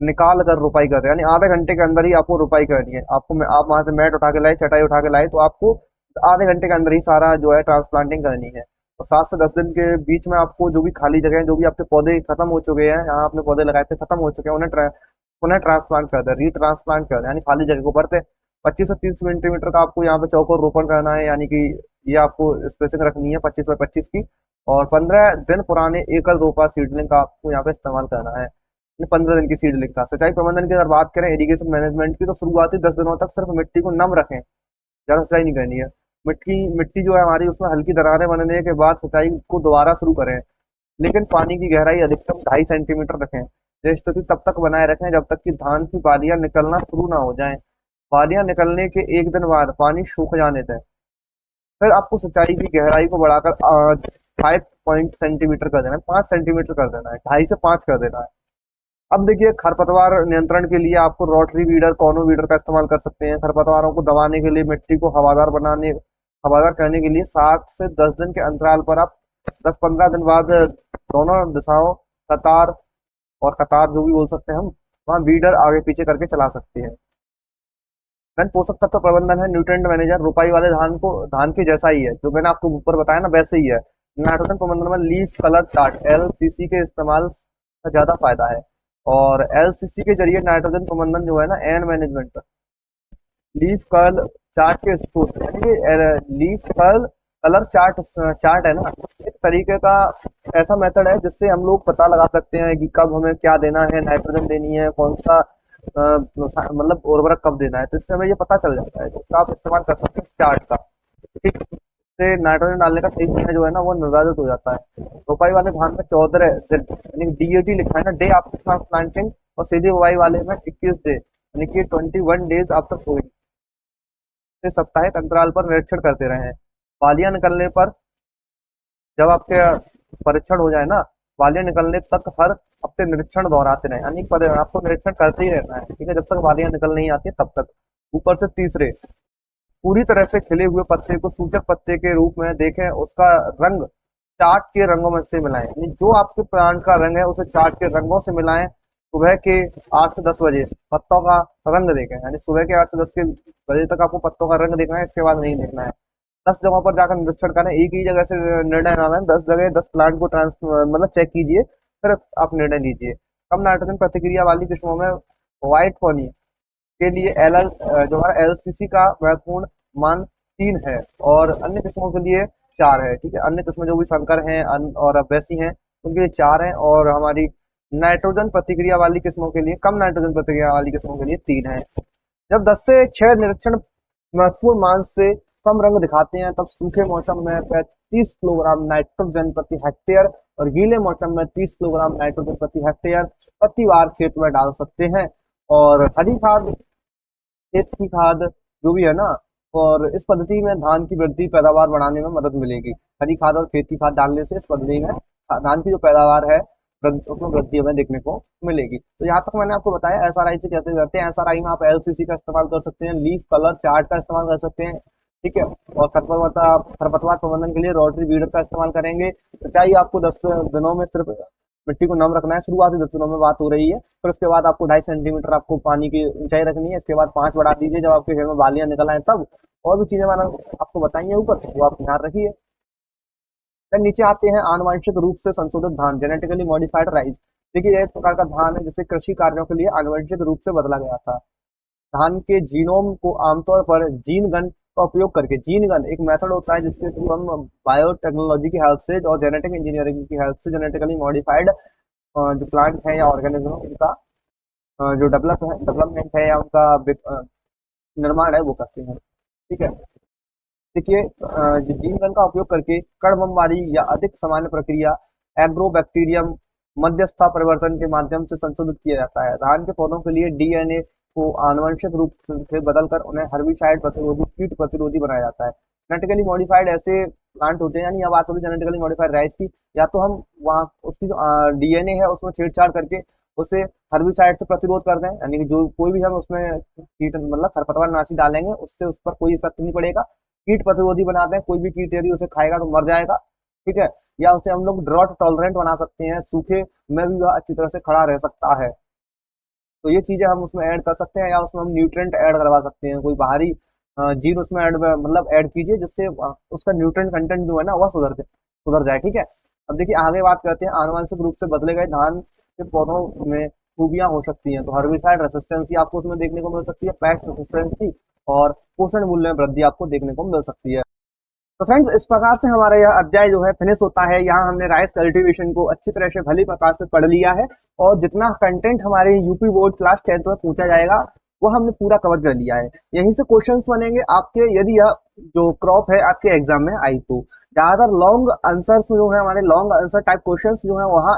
निकाल कर रोपाई करें, यानी आधे घंटे के अंदर ही आपको रोपाई करनी है। आप वहां से मैट उठा के लाए, चटाई उठा के लाए, तो आपको आधे घंटे के अंदर ही सारा जो है ट्रांसप्लांटिंग करनी है। और 7 से 10 दिन के बीच में आपको जो भी खाली जगह है, जो भी आपके पौधे खत्म हो चुके हैं, यहाँ आपने पौधे लगाए थे खत्म हो चुके हैं, उन्हें ट्रांसप्लांट कर दें, रीट्रांसप्लांट कर दें, यानी खाली जगह को भरते। 25 से 30 सेंटीमीटर का आपको यहाँ पे चौकोर रोपण करना है, यानी कि ये आपको स्पेसिंग रखनी है 25 बाई 25 की। और 15 दिन पुराने एकल रोपा सीडलिंग का आपको यहाँ पे इस्तेमाल करना है, 15 दिन की सीडलिंग का। सिंचाई प्रबंधन की अगर बात करें इरिगेशन मैनेजमेंट की, तो शुरुआती 10 दिनों तक सिर्फ मिट्टी को नम रखें, ज्यादा सिंचाई नहीं करनी है। मिट्टी मिट्टी जो है हमारी, उसमें हल्की दरारें बनने के बाद सिंचाई को दोबारा शुरू करें, लेकिन पानी की गहराई अधिकतम 2.5 सेंटीमीटर रखें। यह स्थिति तब तक बनाए रखें जब तक कि धान की बालियां निकलना शुरू ना हो जाएं। बालियां निकलने के 1 दिन बाद पानी सूख जाने दें। फिर आपको सिंचाई की गहराई को बढ़ाकर 5 सेंटीमीटर कर देना है, 5 सेंटीमीटर कर देना है, 2.5 से 5 कर देना है। अब देखिए, खरपतवार नियंत्रण के लिए आपको रोटरी वीडर, कॉर्नो वीडर का इस्तेमाल कर सकते हैं। खरपतवारों को दबाने के लिए, मिट्टी को हवादार करने के लिए 7 से 10 दिन के अंतराल पर आप 10-15 दिन बाद दोनों दिशाओं, कतार और कतार जो भी बोल सकते हैं हम, वहाँ वीडर आगे पीछे करके चला सकते हैं। देन पोषक तत्व प्रबंधन है, न्यूट्रिएंट मैनेजर। रोपाई वाले धान के जैसा ही है, जो मैंने आपको ऊपर बताया ना वैसे ही है। नाइट्रोजन प्रबंधन में लीफ कलर चार्ट एलसीसी के इस्तेमाल का ज्यादा फायदा है। और एलसीसी के जरिए नाइट्रोजन प्रबंधन जो है ना, N management, leaf curl chart के स्रोत, यानी कि लीफ कर्ल कलर चार्ट है ना, एक तरीके का ऐसा मेथड है जिससे हम लोग पता लगा सकते हैं कि कब हमें क्या देना है, नाइट्रोजन देनी है, कौन सा मतलब उर्वरक कब देना है, तो इससे हमें ये पता चल जाता है। तो आप इस्तेमाल कर सकते हैं इस चार्ट का, ठीक। से नाइट्रोजन डालने का सही समय जो है ना वो निर्धारित हो जाता है। रोपाई वाले धान में 14 दिन, यानी डीएटी लिखा है ना, डे आफ्टर ट्रांसप्लांटिंग, और सीधी बुआई वाले में 21 डे, यानी कि 21 डेज आफ्टर सोइंग से साप्ताहिक अंतराल पर निरीक्षण करते रहे। बालियां निकलने पर, जब आपके परीक्षण हो जाए ना, बालियां निकलने तक हर हफ्ते निरीक्षण दोहराते रहे, यानी आपको निरीक्षण करते ही रहना है, ठीक है, जब तक बालियां निकल नहीं आती तब तक। ऊपर से तीसरे, पूरी तरह से खिले हुए पत्ते को सूचक पत्ते के रूप में देखें, उसका रंग चार्ट के रंगों में से मिलाएं, यानी जो आपके प्लांट का रंग है उसे चार्ट के रंगों से मिलाएं। सुबह के 8 से 10 बजे पत्तों का रंग देखें, यानी सुबह के 8 से 10 के बजे तक आपको पत्तों का रंग देखना है, इसके बाद नहीं देखना है। 10 जगहों पर जाकर निरीक्षण करें, एक ही जगह से निर्णय ना लें, 10 जगह 10 प्लांट को मतलब चेक कीजिए, फिर आप निर्णय लीजिए। कम नाइट्रोजन प्रतिक्रिया वाली किस्मों में व्हाइट पॉनी के लिए जो हमारा एलसीसी का महत्वपूर्ण मान 3 है, और अन्य किस्मों के लिए 4 है, ठीक है। अन्य किस्में जो भी संकर हैं और अवैसी हैं उनके लिए 4 है, और हमारी नाइट्रोजन प्रतिक्रिया वाली किस्मों के लिए, कम नाइट्रोजन प्रतिक्रिया वाली किस्मों के लिए 3 है। जब 10 से 6 निरीक्षण महत्वपूर्ण मान से कम रंग दिखाते हैं, तब सूखे मौसम में 35 किलोग्राम नाइट्रोजन प्रति हेक्टेयर और गीले मौसम में 30 किलोग्राम नाइट्रोजन प्रति हेक्टेयर प्रतिवार खेत में डाल सकते हैं। और हरी खाद, खेत की खाद जो भी है ना, और इस पद्धति में धान की वृद्धि, पैदावार बढ़ाने में मदद मिलेगी। हरी खाद और खेत की खाद डालने से इस पद्धति में धान की जो पैदावार है उसमें वृद्धि हमें देखने को मिलेगी। तो यहाँ तक मैंने आपको बताया एसआरआई से कैसे करते हैं। एसआरआई में आप एलसीसी का इस्तेमाल कर सकते हैं, लीफ कलर चार्ट का इस्तेमाल कर सकते हैं, ठीक है। और खरपतवार प्रबंधन के लिए रोटरी वीडर का इस्तेमाल करेंगे। सिंचाई आपको 10 दिनों में सिर्फ मिट्टी को नम रखना है, शुरुआती 10 दिनों में बात हो रही है। फिर उसके बाद आपको 2.5 सेंटीमीटर आपको पानी की ऊंचाई रखनी है। इसके बाद 5 बढ़ा दीजिए जब आपके खेत में बालियां निकल आए तब। और भी चीजें मैंने आपको बताई है ऊपर, वो आप ध्यान रखिए। फिर नीचे आते हैं आनुवांशिक रूप से संशोधित धान, जेनेटिकली मॉडिफाइड राइस। देखिए यह एक प्रकार का धान है जिसे कृषि कार्यों के लिए आनुवंशिक रूप से बदला गया था। धान के जीनोम को आमतौर पर जीन गन का उपयोग करके, जीन गन एक मेथड होता है जिसके थ्रू हम बायोटेक्नोलॉजी की हेल्प से और जेनेटिक इंजीनियरिंग की हेल्प से जेनेटिकली मॉडिफाइड जो प्लांट है या ऑर्गेनिज्म उनका जो डेवलपमेंट है या उनका निर्माण है वो करते हैं। ठीक है। देखिए जो जीन गन का उपयोग करके कण बमबारी या अधिक सामान्य प्रक्रिया एग्रोबैक्टीरियम मध्यस्थता परिवर्तन के माध्यम से संशोधित किया जाता है। धान के पौधों के लिए डीएनए को आनुवंशिक रूप से बदलकर उन्हें हर्बिसाइड प्रतिरोधी, कीट प्रतिरोधी बनाया जाता है। जेनेटिकली मॉडिफाइड ऐसे प्लांट होते हैं, यानी अब बात होगी जेनेटिकली मॉडिफाइड राइस की, या तो हम वहाँ उसकी जो डीएनए है उसमें छेड़छाड़ करके उसे हर्बिसाइड से प्रतिरोध कर दें, यानी कि जो कोई भी हम उसमें कीट मतलब खरपतवार नाशी डालेंगे उससे उस पर कोई इफेक्ट नहीं पड़ेगा। कीट प्रतिरोधी बनाते हैं, कोई भी कीट यदि उसे खाएगा तो मर जाएगा। ठीक है। या उसे हम लोग ड्रॉट टॉलरेंट बना सकते हैं, सूखे में भी वह अच्छी तरह से खड़ा रह सकता है। तो ये चीजें हम उसमें ऐड कर सकते हैं, या उसमें हम न्यूट्रेंट ऐड करवा सकते हैं, कोई बाहरी जीन उसमें ऐड मतलब ऐड कीजिए जिससे उसका न्यूट्रेंट कंटेंट जो है ना वह सुधर जाए। ठीक है। अब देखिए आगे बात करते हैं, आनुवंशिक रूप से बदले गए धान के पौधों में खूबियां हो सकती हैं। तो हर्बिसाइड रेसिस्टेंसी आपको उसमें देखने को मिल सकती है, पेस्ट रेसिस्टेंसी और पोषण मूल्य में वृद्धि आपको देखने को मिल सकती है। तो फ्रेंड्स इस प्रकार से हमारा यह अध्याय जो है फिनिश होता है। यहाँ हमने राइस कल्टीवेशन को अच्छी तरह से भली प्रकार से पढ़ लिया है, और जितना कंटेंट हमारे यूपी बोर्ड क्लास 10th में पूछा जाएगा वो हमने पूरा कवर कर लिया है। यहीं से क्वेश्चंस बनेंगे आपके, यदि यह जो क्रॉप है आपके एग्जाम में आई तो। ज्यादातर लॉन्ग आंसर्स जो है हमारे लॉन्ग आंसर टाइप क्वेश्चंस जो है वहाँ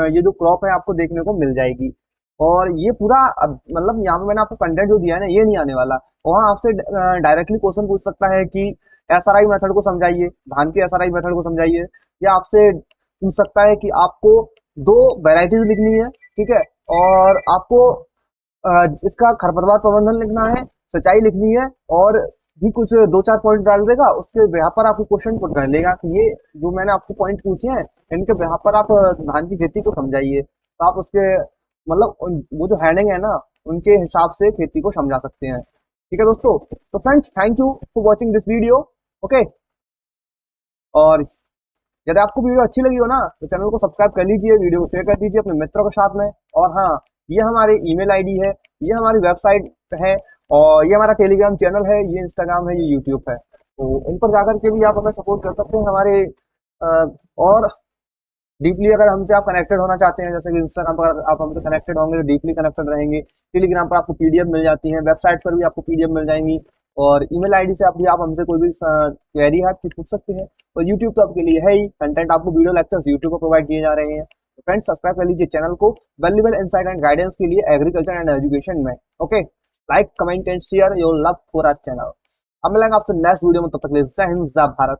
ये जो क्रॉप है आपको देखने को मिल जाएगी। और ये पूरा मतलब यहाँ पे मैंने आपको कंटेंट जो दिया है ना ये नहीं आने वाला। वहाँ आपसे डायरेक्टली क्वेश्चन पूछ सकता है कि एसआरआई मेथड को समझाइए, धान की एसआरआई मेथड को समझाइए, या आपसे पूछ सकता है कि आपको दो वैरायटीज लिखनी है। ठीक है। और आपको इसका खरपतवार प्रबंधन लिखना है, सिंचाई लिखनी है, और भी कुछ दो चार पॉइंट डाल देगा, उसके बेहा पर आपको क्वेश्चन पुट कर लेगा कि ये जो मैंने आपको पॉइंट पूछे हैं इनके बेहा पर आप धान की खेती को समझाइए। तो आप उसके मतलब वो जो हेडिंग है ना उनके हिसाब से खेती को समझा सकते हैं। ठीक है दोस्तों। तो friends thank you for watching this video. Okay. और यदि आपको वीडियो अच्छी लगी हो ना तो चैनल को सब्सक्राइब कर लीजिए, वीडियो को शेयर कर दीजिए अपने मित्रों के साथ में। और हाँ, ये हमारी ईमेल आईडी है, ये हमारी वेबसाइट है, और ये हमारा टेलीग्राम चैनल है, ये इंस्टाग्राम है, ये यूट्यूब है। तो इन पर जाकर के भी आप हमें सपोर्ट कर सकते हैं हमारे और डीपली अगर हमसे आप कनेक्टेड होना चाहते हैं, जैसे कि इंस्टाग्राम पर आप हमसे कनेक्टेड होंगे तो डीपली कनेक्टेड रहेंगे। टेलीग्राम पर आपको पीडीएफ मिल जाती है, वेबसाइट पर भी आपको पीडीएफ मिल जाएंगी, और ईमेल आईडी से आप हमसे कोई भी क्वेरी है आपकी पूछ सकते हैं। और यूट्यूब तो आपके लिए है ही, कंटेंट आपको वीडियो लेक्चर्स यूट्यूब पर प्रोवाइड किए जा रहे हैं। तो फ्रेंड्स सब्सक्राइब कर लीजिए चैनल को वैल्यूएबल इंसाइट एंड गाइडेंस के लिए एग्रीकल्चर एंड एजुकेशन में। Okay. Like comment and share your love for our channel. अब मिलेंगे आपसे नेक्स्ट वीडियो में, तब तक के लिए जय हिंद जय भारत।